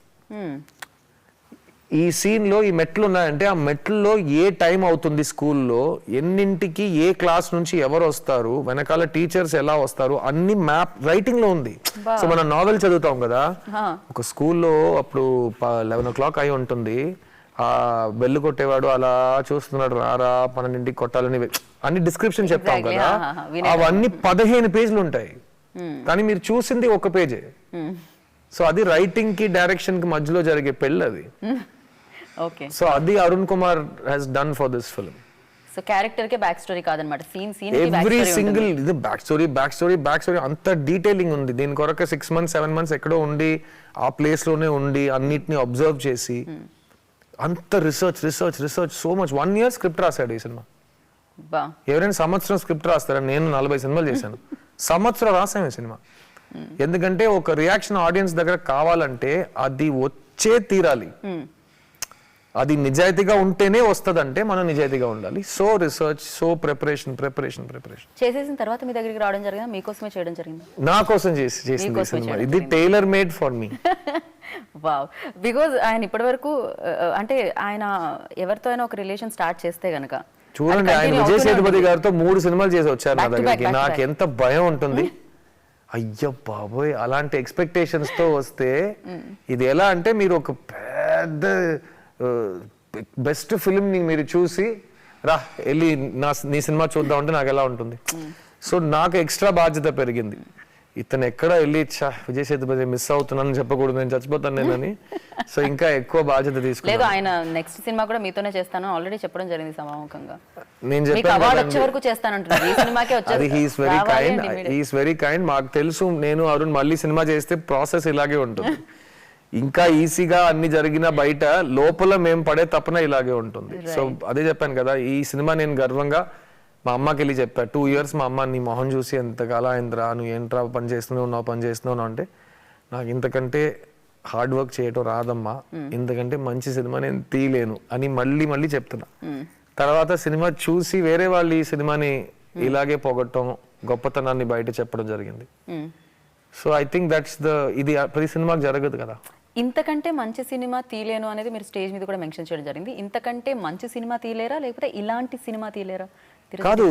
ఈ సీన్ లో ఈ మెట్లు ఉన్నాయంటే ఆ మెట్లలో ఏ టైం అవుతుంది, స్కూల్లో ఎన్నింటికి ఏ క్లాస్ నుంచి ఎవరు వస్తారు, వెనకాల టీచర్స్ ఎలా వస్తారు, అన్ని మ్యాప్ రైటింగ్ లో ఉంది. సో మనం నావెల్ చదువుతాం కదా, ఒక స్కూల్లో అప్పుడు 11 o'clock అయి ఉంటుంది, ఆ బెల్లు కొట్టేవాడు అలా చూస్తున్నాడు, రారా 12ంటికి కొట్టాలని అన్ని డిస్క్రిప్షన్ చెప్తాం కదా, అవన్నీ 15 పేజీలు ఉంటాయి, కానీ మీరు చూసింది ఒక పేజే. సో అది రైటింగ్ కి డైరెక్షన్ కి మధ్యలో జరిగే పెళ్ళి అది. సో అది Arun Kumar has done for this film.
So character కి బ్యాక్ స్టోరీ కాదన్నమాట, సీన్
ఎవ్రీ సింగిల్ ఇది బ్యాక్ స్టోరీ అంత డీటెయిలింగ్ ఉంది. దీని కొరకు 6 months 7 months ఎక్కడో ఉండి ఆ ప్లేస్ లోనే ఉండి అన్నిటిని అబ్జర్వ్ చేసి అంత research so much. 1 year script రాశాడు ఈ సినిమా. ఎవరైనా సంవత్సరం స్క్రిప్ట్ రాస్తారా? నేను 40 సినిమాలు చేశాను, సంవత్సరం రాసాను ఈ సినిమా. ఎందుకంటే ఒక రియాక్షన్ ఆడియన్స్ దగ్గర కావాలంటే అది వచ్చే తీరాలి, అది నిజాయితీగా ఉంటేనే వస్తుందంటే మనం నిజాయితీగా ఉండాలి. సో రీసెర్చ్, సో ప్రిపరేషన్
చేసేసిన తర్వాత మీ దగ్గరికి రావడం జరిగిందా, మీకోసమే చేయడం జరిగింది?
నా కోసం చేసింది సినిమా, ఇది tailor made for me.
Wow. Because ఆయన ఇప్పటివరకు అంటే ఆయన ఎవరితో అయినా ఒక రిలేషన్ స్టార్ట్ చేస్తే గనక
చూడండి, ఆయన విజయ్ సేతుపతి గారితో 3 సినిమాలు చేసి వచ్చారు నా దగ్గరికి. నాకు ఎంత భయం ఉంటుంది, అయ్యో బాబోయ్, అలాంటి ఎక్స్పెక్టేషన్స్ తో వస్తే ఇది ఎలా అంటే మీరు ఒక పెద్ద బెస్ట్ ఫిల్మ్ ని మీరు చూసి రా వెళ్ళి నీ సినిమా చూద్దాం అంటే నాకు ఎలా ఉంటుంది. సో నాకు ఎక్స్ట్రా బాధ్యత పెరిగింది. ఇతను ఎక్కడ వెళ్ళి విజయ్ సేతుపతి మిస్ అవుతున్నాను చెప్పకూడదు, నేను చచ్చిపోతాను నేనని. సో ఇంకా ఎక్కువ బాధ్యత తీసుకున్నాను.
లేదు, ఆయన నెక్స్ట్ సినిమా కూడా మీతోనే చేస్తాను ఆల్రెడీ చెప్పడం జరిగింది సమాముఖంగా.
నేను చెప్పాను హీస్ వెరీ కైండ్. మాకు తెలుసు నేను అరుణ్ మళ్ళీ సినిమా చేస్తే ప్రాసెస్ ఇలాగే ఉంటుంది. ఇంకా ఈజీగా అన్ని జరిగినా బయట లోపల మేము పడే తపన ఇలాగే ఉంటుంది. సో అదే చెప్పాను కదా, ఈ సినిమా నేను గర్వంగా మా అమ్మకి వెళ్ళి చెప్పా. 2 years మా అమ్మ నీ మొహం చూసి ఎంతకాలం అయిందిరా, నువ్వు ఏంట్రా పని చేస్తున్నావు అంటే, నాకు ఇంతకంటే హార్డ్ వర్క్ చేయటం రాదమ్మా, ఇంతకంటే మంచి సినిమా నేను తీయలేను అని మళ్ళీ చెప్తున్నా. తర్వాత సినిమా చూసి వేరే వాళ్ళు ఈ సినిమాని ఇలాగే పొగట్టం, గొప్పతనాన్ని బయట చెప్పడం జరిగింది. సో ఐ థింక్ దట్స్ ఇది ప్రతి సినిమాకి జరగదు కదా.
ఇంతకంటే మంచి సినిమా తీయలేను అనేది మీరు స్టేజ్ మీద కూడా మెన్షన్ చేయడం జరిగింది. ఇంతకంటే మంచి సినిమా తీయలేరా, లేకపోతే ఇలాంటి సినిమా తీయలేరా?
కాదు,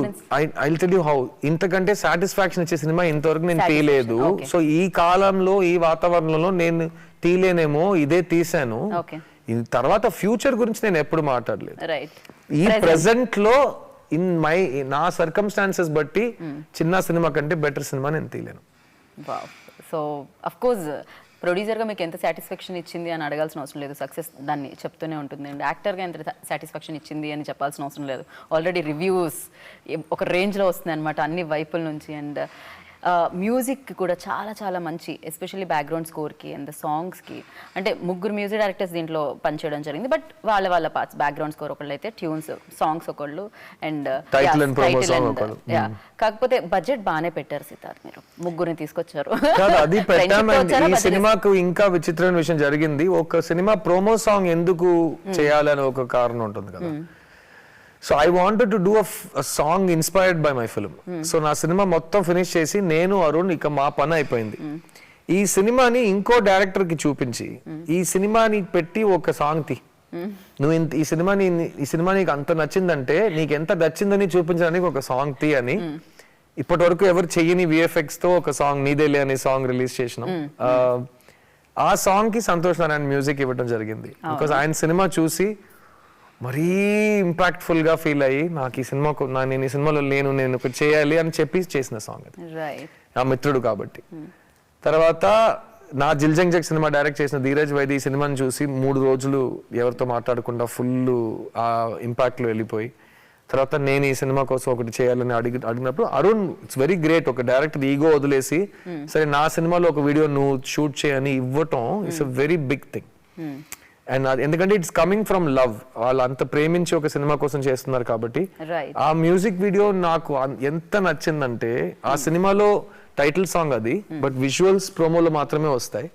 ఐ టెల్ యూ హౌ. ఇంతకంటే సాటిస్ఫాక్షన్ ఇచ్చే సినిమా ఇంతవరకు నేను తీయలేదు. సో ఈ కాలంలో ఈ వాతావరణంలో నేను తీయలేనేమో, ఇదే తీసాను. తర్వాత ఫ్యూచర్ గురించి నేను ఎప్పుడు మాట్లాడలేదు. ఈ ప్రెసెంట్ లో నా సర్కమ్స్టాన్సెస్ బట్టి చిన్న సినిమా కంటే బెటర్ సినిమా నేను తీయలేను.
సో అఫ్ కోర్స్ ప్రొడ్యూసర్గా మీకు ఎంత సాటిస్ఫాక్షన్ ఇచ్చింది అని అడగాల్సిన అవసరం లేదు. సక్సెస్ దాన్ని చెప్తూనే ఉంటుంది. అండ్ యాక్టర్గా ఎంత సాటిస్ఫాక్షన్ ఇచ్చింది అని చెప్పాల్సిన అవసరం లేదు. ఆల్రెడీ రివ్యూస్ ఒక రేంజ్లో వస్తుంది అనమాట అన్ని వైపుల నుంచి. అండ్ మ్యూజిక్ కూడా చాలా చాలా మంచి, ఎస్పెషల్లీ బ్యాక్గ్రౌండ్ స్కోర్కి అండ్ సాంగ్స్కి. అంటే 3 మ్యూజిక్ డైరెక్టర్స్ దీంట్లో పనిచేయడం జరిగింది. బట్ వాళ్ళ పార్ట్స్, బ్యాక్గ్రౌండ్ స్కోర్ ఒకళ్ళు అయితే, ట్యూన్స్ సాంగ్స్ ఒకళ్ళు, అండ్ కాకపోతే బడ్జెట్ బాగానే పెట్టారు సిద్ధార్థ్, మీరు 3 తీసుకొచ్చారు.
అది ఈ సినిమాకు ఇంకా విచిత్రమైన విషయం జరిగింది. ఒక సినిమా ప్రోమో సాంగ్ ఎందుకు చేయాలని ఒక కారణం ఉంటుంది కదా. So I wanted to do a song inspired by my film. So నా సినిమా మొత్తం ఫినిష్ చేసి నేను అరుణ్ ఇక మా పని అయిపోయింది. ఈ సినిమాని ఇంకో డైరెక్టర్ కి చూపించి ఈ సినిమాని పెట్టి ఒక సాంగ్ తీ, నువ్వు ఈ సినిమా నీకు అంత నచ్చిందంటే నీకు ఎంత నచ్చిందని చూపించడానికి ఒక సాంగ్ తీ అని ఇప్పటి వరకు ఎవరు చెయ్యని విఎఫ్ఎక్స్ తో ఒక సాంగ్ నీదేలే అనే సాంగ్ రిలీజ్ చేసినాం. ఆ సాంగ్ కి సంతోష్ నారాయణ మ్యూజిక్ ఇవ్వడం జరిగింది. బికాస్ ఆయన సినిమా చూసి మరీ ఇంపాక్ట్ఫుల్ గా ఫీల్ అయ్యి నాకు ఈ సినిమా నేను ఈ సినిమాలో నేను ఒకటి చేయాలి అని చెప్పి చేసిన సాంగ్ అది, నా మిత్రుడు కాబట్టి. తర్వాత నా జిల్జంగ్ జగ్ సినిమా డైరెక్ట్ చేసిన ధీరజ్ వైద్య ఈ సినిమాని చూసి 3 రోజులు ఎవరితో మాట్లాడకుండా ఫుల్ ఆ ఇంపాక్ట్ లో వెళ్ళిపోయి, తర్వాత నేను ఈ సినిమా కోసం ఒకటి చేయాలని అడిగినప్పుడు అరుణ్ ఇట్స్ వెరీ గ్రేట్, ఒక డైరెక్టర్ ఈగో వదిలేసి సరే నా సినిమాలో ఒక వీడియో నువ్వు షూట్ చేయని ఇవ్వటం it's a very big thing. And ఎందుకంటే ఇట్స్ కమింగ్ ఫ్రమ్ లవ్, వాళ్ళు అంత ప్రేమించి ఒక సినిమా కోసం చేస్తున్నారు కాబట్టి. ఆ మ్యూజిక్ వీడియో నాకు ఎంత నచ్చిందంటే, ఆ సినిమాలో టైటిల్ సాంగ్ అది, బట్ విజువల్స్ ప్రోమోలో మాత్రమే వస్తాయి.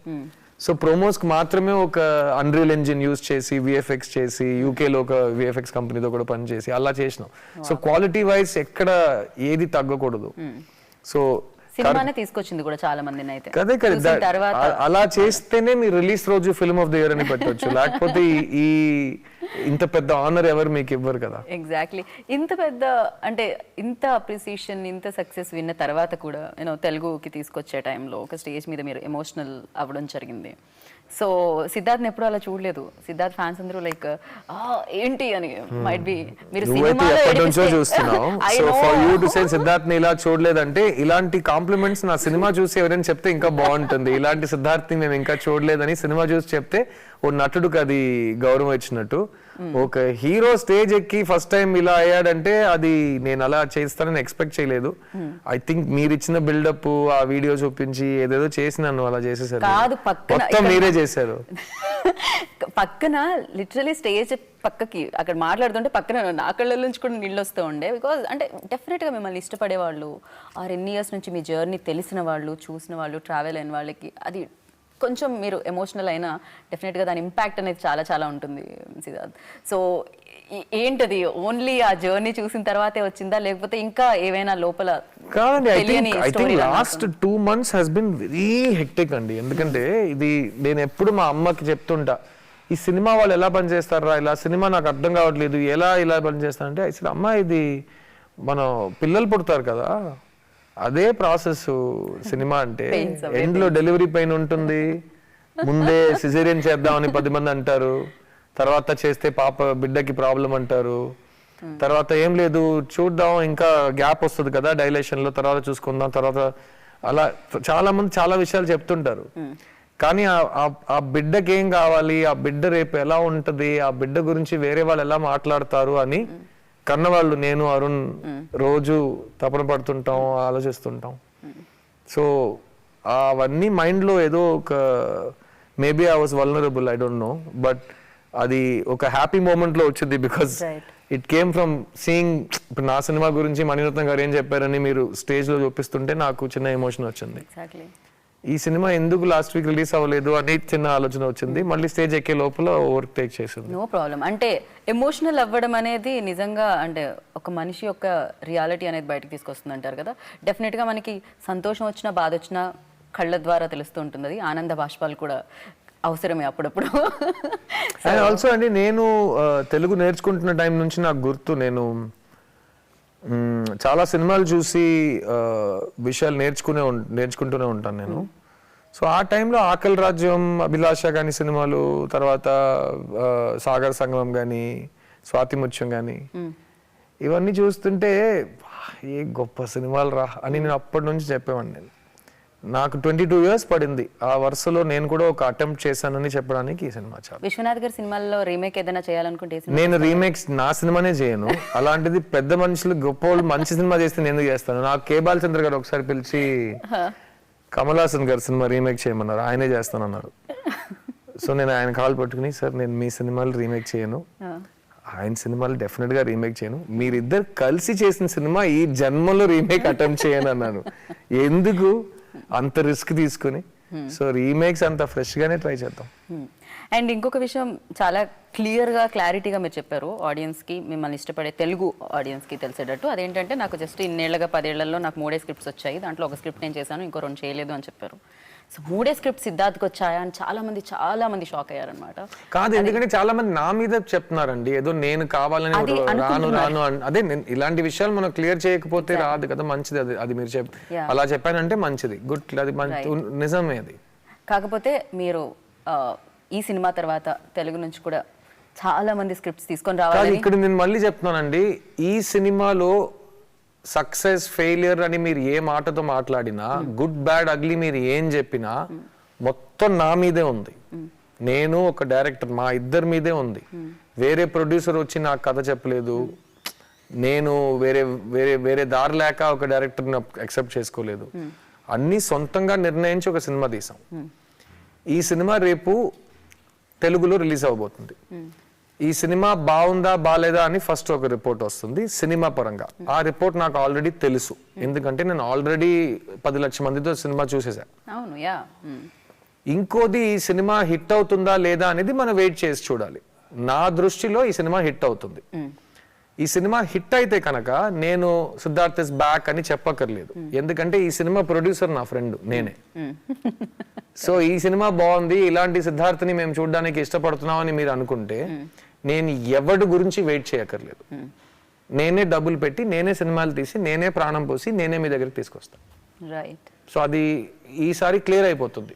సో ప్రోమోస్ కి మాత్రమే ఒక అన్రియల్ ఇంజిన్ యూజ్ చేసి విఎఫ్ఎక్స్ చేసి యూకేలో ఒక విఎఫ్ఎక్స్ కంపెనీతో కూడా పనిచేసి అలా చేసినాం. సో క్వాలిటీ వైజ్ ఎక్కడ ఏది తగ్గకూడదు. సో
సినిమానే తీసుకొచ్చింది కూడా చాలా మందిని అయితే.
కదే అలా చేస్తేనే మీరు రిలీజ్ రోజు ఫిల్మ్ ఆఫ్ ద ఇయర్ అని పెట్టొచ్చు, లేకపోతే ఈ ఇంత పెద్ద ఆనర్ ఎవరు మీకు ఇవ్వరు కదా.
ఎగ్జాక్ట్లీ. ఇంత పెద్ద అంటే ఇంత అప్రిసియేషన్, ఇంత సక్సెస్ విన్న తర్వాత కూడా తెలుగుకి తీసుకొచ్చే టైంలో ఒక స్టేజ్ మీద మీరు ఎమోషనల్ అవ్వడం జరిగింది. సో సిద్ధార్థ్ ఎప్పుడు అలా చూడలేదు. సిద్ధార్థ్ ఫ్యాన్స్ అందరూ లైక్ ఏంటి అని మైట్ బి మీరు
చూస్తున్నావు. So for you to say Siddharth ని ఇలా చూడలేదంటే, ఇలాంటి కాంప్లిమెంట్స్ నా సినిమా చూసి ఎవరైనా చెప్తే ఇంకా బాగుంటుంది. ఇలాంటి సిద్ధార్థ్ ని నేను ఇంకా చూడలేదని సినిమా చూసి చెప్తే ఓ నటుడికి అది గౌరవం ఇచ్చినట్టు. ఒక హీరో స్టేజ్ ఎక్కి ఫస్ట్ టైం ఇలా అయ్యాడంటే అది నేను అలా చేస్తానని ఎక్స్పెక్ట్ చేయలేదు. ఐ థింక్ మీరు ఇచ్చిన బిల్డప్, ఆ వీడియో చూపించి ఏదేదో చేసి నన్ను అలా చేసేసారు. మొత్తం మీరే చేశారు.
పక్కన లిటరలీ స్టేజ్ పక్కకి అక్కడ మాట్లాడుతుంటే పక్కన నా కళ్ళ నుంచి కూడా నీళ్ళు వస్తూ ఉండే. బికాజ్ అంటే డెఫినెట్గా మిమ్మల్ని ఇష్టపడే వాళ్ళు, ఆ 2 years నుంచి మీ జర్నీ తెలిసిన వాళ్ళు, చూసిన వాళ్ళు, ట్రావెల్ అయిన వాళ్ళకి అది కొంచెం మీరు ఎమోషనల్ అయినా డెఫినెట్గా దాని ఇంపాక్ట్ అనేది చాలా చాలా ఉంటుంది సిద్ధార్థ్. సో ఏంటది ఓన్లీ ఆ జర్నీ చూసిన తర్వాతే వచ్చిందా, లేకపోతే ఇంకా ఏవైనా లోపల?
కాదండి, I think last 2 months has been very hectic అండి. ఎందుకంటే ఇది నేను ఎప్పుడు మా అమ్మకి చెప్తుంటా, ఈ సినిమా వాళ్ళు ఎలా పనిచేస్తారా, ఇలా సినిమా నాకు అర్థం కావట్లేదు, ఇలా పనిచేస్తారంటే అసలు అమ్మ ఇది మనం పిల్లలు పుడతారు కదా అదే ప్రాసెస్ సినిమా అంటే. ఎండ్లో డెలివరీ పెయిన్ ఉంటుంది, ముందే సిజేరియన్ చేద్దామని 10 మంది అంటారు, తర్వాత చేస్తే బిడ్డకి ప్రాబ్లం అంటారు, తర్వాత ఏం లేదు చూద్దాం ఇంకా గ్యాప్ వస్తుంది కదా డైలేషన్ లో, తర్వాత చూసుకుందాం, తర్వాత అలా చాలా మంది చాలా విషయాలు చెప్తుంటారు. కానీ ఆ బిడ్డకి ఏం కావాలి, ఆ బిడ్డ రేపు ఎలా ఉంటది, ఆ బిడ్డ గురించి వేరే వాళ్ళు ఎలా మాట్లాడతారు అని కన్నవాళ్ళు నేను అరుణ్ రోజు తపన పడుతుంటాం, ఆలోచిస్తుంటాం. సో అవన్నీ మైండ్ లో ఏదో ఒక maybe I was vulnerable, I don't know, but అది ఒక హ్యాపీ మూమెంట్ లో వచ్చింది because it came from seeing. ఇప్పుడు నా సినిమా గురించి మణిరత్నం గారు ఏం చెప్పారని మీరు స్టేజ్ లో చూపిస్తుంటే నాకు చిన్న ఎమోషన్ వచ్చింది. ఈ సినిమా ఎందుకు లాస్ట్ వీక్ రిలీజ్ అవ్వలేదు అని చిన్న ఆలోచన వచ్చింది. మళ్ళీ స్టేజ్ ఎక్కే లోపల ఓవర్క్ టేక్ చేసింది.
No problem. అంటే ఎమోషనల్ అవ్వడం అనేది నిజంగా అంటే ఒక మనిషి యొక్క రియాలిటీ అనేది బయటకు తీసుకొస్తుంది అంటారు కదా. డెఫినెట్గా మనకి సంతోషం వచ్చినా బాధ వచ్చినా కళ్ళ ద్వారా తెలుస్తూ ఉంటుంది. ఆనంద బాష్పాలు కూడా అవసరమే అప్పుడప్పుడు.
అండ్ ఆల్సో అండి నేను తెలుగు నేర్చుకుంటున్న టైం నుంచి నాకు గుర్తు, నేను చాలా సినిమాలు చూసి విషయాలు నేర్చుకుంటూనే ఉంటాను నేను. సో ఆ టైంలో ఆకలి రాజ్యం, అభిలాష కానీ సినిమాలు, తర్వాత సాగర్ సంగమం కానీ, స్వాతి ముత్యం కానీ, ఇవన్నీ చూస్తుంటే ఏ గొప్ప సినిమాలు రా అని నేను అప్పటి నుంచి చెప్పేవాడిని. నేను నాకు 22 years పడింది ఆ వరుసలో నేను కూడా ఒక అటెంప్ట్ చేశానని చెప్పడానికి ఈ సినిమా చాలు.
విశ్వనాథ్ గారి సినిమాల్లో రీమేక్ ఏదైనా చేయాలనుకుంటే
నేను రీమేక్స్ నా సినిమానే చేయను. అలాంటిది పెద్ద మనుషులు గొప్ప వాళ్ళు మంచి సినిమా చేస్తే నేను ఎందుకు చేస్తాను? నాకు కే బాలచంద్ర గారు ఒకసారి పిలిచి కమల్ హాసన్ గారి సినిమా రీమేక్ చేయమన్నారు, ఆయనే చేస్తానన్నారు. సో నేను ఆయన కాల్ పట్టుకుని, సార్ నేను మీ సినిమాలు రీమేక్ చేయను, ఆయన సినిమాలు డెఫినెట్ గా రీమేక్ చేయను, మీరిద్దరు కలిసి చేసిన సినిమా ఈ జన్మలో రీమేక్ అటెంప్ట్ చేయను అన్నాను. ఎందుకు అంత రిస్క్ తీసుకుని? సో రీమేక్స్ అంత ఫ్రెష్ గానే ట్రై చేద్దాం.
అండ్ ఇంకొక విషయం చాలా క్లియర్గా క్లారిటీగా మీరు చెప్పారు ఆడియన్స్కి, మిమ్మల్ని ఇష్టపడే తెలుగు ఆడియన్స్కి తెలిసేటట్టు. అదేంటంటే నాకు జస్ట్ ఇన్నేళ్లుగా 10 ఏళ్లలో నాకు 3 స్క్రిప్ట్స్ వచ్చాయి, దాంట్లో ఒక స్క్రిప్ట్ నేను చేశాను, ఇంకో 2 చేయలేదు అని చెప్పారు. సో 3 స్క్రిప్ట్ సిద్ధార్థ్కి వచ్చాయా అని చాలా మంది షాక్ అయ్యారనమాట.
కాదు, ఎందుకంటే చాలా మంది నా మీద చెప్తున్నారండి, ఏదో నేను కావాలని రాను. అదే ఇలాంటి విషయాలు మనం క్లియర్ చేయకపోతే రాదు కదా. మంచిది అది మీరు అలా చెప్పానంటే మంచిది, గుడ్, అది నిజమే. అది
కాకపోతే మీరు ఈ సినిమా తర్వాత తెలుగు నుంచి కూడా చాలా మంది స్క్రిప్ట్స్ తీసుకొని రావాలి.
ఇక్కడ నేను మళ్ళీ చెప్తున్నానండి, ఈ సినిమాలో సక్సెస్ ఫెయిలియర్ అని మీరు ఏ మాటతో మాట్లాడినా, గుడ్ బ్యాడ్ అగ్లీ మీరు ఏం చెప్పినా మొత్తం నా మీదే ఉంది. నేను ఒక డైరెక్టర్, మా ఇద్దరి మీదే ఉంది. వేరే ప్రొడ్యూసర్ వచ్చి నాకు కథ చెప్పలేదు, నేను వేరే దారి లేక ఒక డైరెక్టర్ని అక్సెప్ట్ చేసుకోలేదు. అన్ని సొంతంగా నిర్ణయించి ఒక సినిమా తీసాం. ఈ సినిమా రేపు తెలుగులో రిలీజ్ అవబోతుంది. ఈ సినిమా బాగుందా బాలేదా అని ఫస్ట్ ఒక రిపోర్ట్ వస్తుంది సినిమా పరంగా. ఆ రిపోర్ట్ నాకు ఆల్రెడీ తెలుసు, ఎందుకంటే నేను ఆల్రెడీ 10 లక్షల మందితో సినిమా చూసేసాను. ఇంకోది ఈ సినిమా హిట్ అవుతుందా లేదా అనేది మనం వెయిట్ చేసి చూడాలి. నా దృష్టిలో ఈ సినిమా హిట్ అవుతుంది. ఈ సినిమా హిట్ అయితే కనుక నేను సిద్ధార్థ్ ఇస్ బ్యాక్ అని చెప్పక్కర్లేదు, ఎందుకంటే ఈ సినిమా ప్రొడ్యూసర్ నా ఫ్రెండ్ నేనే. సో ఈ సినిమా బాగుంది, ఇలాంటి సిద్ధార్థ్ని మేము చూడడానికి ఇష్టపడుతున్నాం అని మీరు అనుకుంటే నేను ఎవరి గురించి వెయిట్ చేయక్కర్లేదు. నేనే డబ్బులు పెట్టి, నేనే సినిమాలు తీసి, నేనే ప్రాణం పోసి, నేనే మీ దగ్గరికి తీసుకొస్తాను. సో అది ఈసారి క్లియర్ అయిపోతుంది.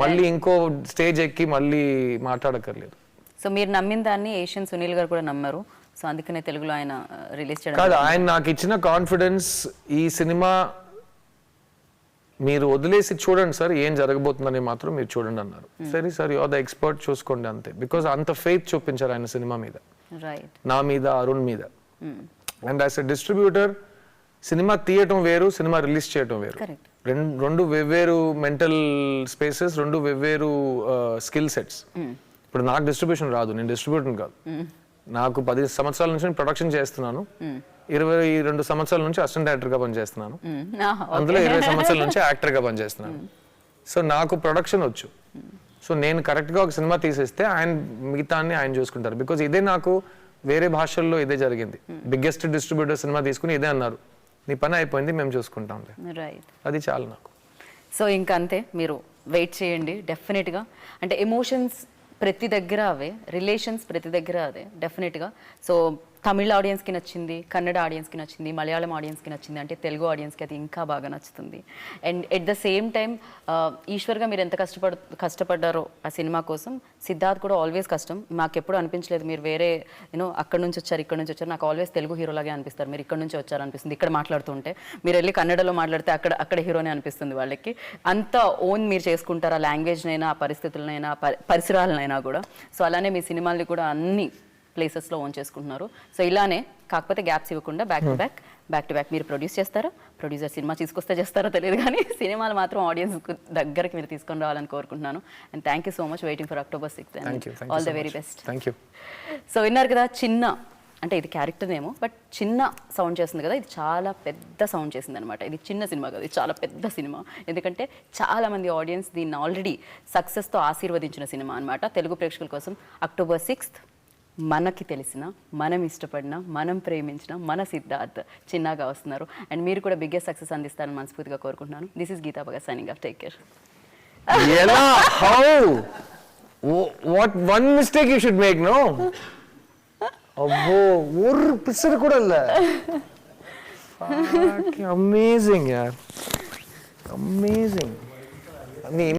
మళ్ళీ ఇంకో స్టేజ్ ఎక్కి మళ్ళీ మాట్లాడక్కర్లేదు.
సో మీరు నమ్మిన దాన్ని ఏషియన్ సునీల్ గారు కూడా నమ్మారు. సో అందుకనే తెలుగులో ఆయన రిలీజ్ చేయడం
కాదు, ఆయన నాకు ఇచ్చిన కాన్ఫిడెన్స్, ఈ సినిమా మీరు వదిలేసి చూడండి సార్ ఏం జరగబోతుందని మాత్రం మీరు చూడండి అన్నారు. సరే sir, you are the expert, చూసుకోండి అంతే. బికాస్ అంత ఫెయిత్ చూపించారు ఆయన సినిమా మీద, నా మీద, అరుణ్ మీద. And as a distributor, cinema తీయటం వేరు, సినిమా రిలీజ్ చేయటం వేరు. రెండు వెవ్వేరు మెంటల్ స్పేసెస్, రెండు వెవ్వేరు స్కిల్ సెట్స్. ఇప్పుడు నాకు డిస్ట్రిబ్యూషన్ రాదు, నేను డిస్ట్రిబ్యూటర్ కాదు. నాకు 10 సంవత్సరాల నుంచి ప్రొడక్షన్ చేస్తున్నాను, 22 సంవత్సరాల నుంచి అసిస్టెంట్ డైరెక్టర్ గా పనిచేస్తున్నాను, అందులో 20 సంవత్సరాల నుంచి యాక్టర్ గా పనిచేస్తున్నాను. సో నాకు ప్రొడక్షన్ వచ్చు. సో నేను కరెక్ట్ గా ఒక సినిమా తీసేస్తే ఆయన మిగతాన్ని ఆయన చూసుకుంటారు. బికాజ్ ఇదే నాకు వేరే భాషల్లో ఇదే జరిగింది. బిగ్గెస్ట్ డిస్ట్రిబ్యూటర్ సినిమా తీసుకుని ఇదే అన్నారు, నీ పని అయిపోయింది, మేము చూసుకుంటాం. అది చాలు నాకు.
సో ఇంకా అంతే, మీరు వెయిట్ చేయండి. డెఫినెట్గా అంటే ఎమోషన్స్ ప్రతి దగ్గర అవే, రిలేషన్స్ ప్రతి దగ్గర అదే డెఫినెట్గా. సో తమిళ ఆడియన్స్కి నచ్చింది, కన్నడ ఆడియన్స్కి నచ్చింది, మలయాళం ఆడియన్స్కి నచ్చింది, అంటే తెలుగు ఆడియన్స్కి అది ఇంకా బాగా నచ్చుతుంది. And at the same time ఈశ్వర్గా మీరు ఎంత కష్టపడ్డారో ఆ సినిమా కోసం, సిద్ధార్థ్ కూడా ఆల్వేస్ కష్టం. మాకు ఎప్పుడు అనిపించలేదు మీరు వేరే అక్కడ నుంచి వచ్చారు ఇక్కడ నుంచి వచ్చారు. నాకు ఆల్వేస్ తెలుగు హీరోలాగే అనిపిస్తారు. మీరు ఇక్కడ నుంచి వచ్చారు అనిపిస్తుంది ఇక్కడ మాట్లాడుతుంటే. మీరు వెళ్ళి కన్నడలో మాట్లాడితే అక్కడ హీరోనే అనిపిస్తుంది వాళ్ళకి. అంత ఓన్ మీరు చేసుకుంటారు, ఆ లాంగ్వేజ్నైనా, ఆ పరిస్థితులనైనా, పరిసరాలనైనా కూడా. సో అలానే మీ సినిమాల్ని కూడా అన్ని ప్లేసెస్లో ఓన్ చేసుకుంటున్నారు. సో ఇలానే కాకపోతే గ్యాప్స్ ఇవ్వకుండా బ్యాక్ టు బ్యాక్ మీరు ప్రొడ్యూస్ చేస్తారా, ప్రొడ్యూసర్ సినిమా తీసుకొస్తే చేస్తారో తెలియదు కానీ సినిమాలు మాత్రం ఆడియన్స్ దగ్గరికి మీరు తీసుకొని రావాలని కోరుకుంటున్నాను. And thank you so much waiting for October 6th and all the very best.
Thank you.
So విన్నారు కదా, చిన్న అంటే ఇది క్యారెక్టర్ ఏమో బట్ చిన్న సౌండ్ చేస్తుంది కదా, ఇది చాలా పెద్ద సౌండ్ చేసింది అనమాట. ఇది చిన్న సినిమా కదా, ఇది చాలా పెద్ద సినిమా. ఎందుకంటే చాలామంది ఆడియన్స్ దీన్ని ఆల్రెడీ సక్సెస్తో ఆశీర్వదించిన సినిమా అనమాట. తెలుగు ప్రేక్షకుల కోసం October 6th మనకి తెలిసిన, మనం ఇష్టపడిన, మనం ప్రేమించిన మన సిద్ధార్థ్ చిన్నగా వస్తున్నారు. అండ్ మీరు కూడా బిగ్గెస్ట్ సక్సెస్ అందిస్తారని మనస్ఫూర్తిగా కోరుకుంటున్నాను. This is Geetha Bhagat signing off. Take care.
ఎలా? How? What one mistake you should make? No అబ్బో ஒரு பிசர் கூட இல்ல. అమేజింగ్ యార్, అమేజింగ్. నీ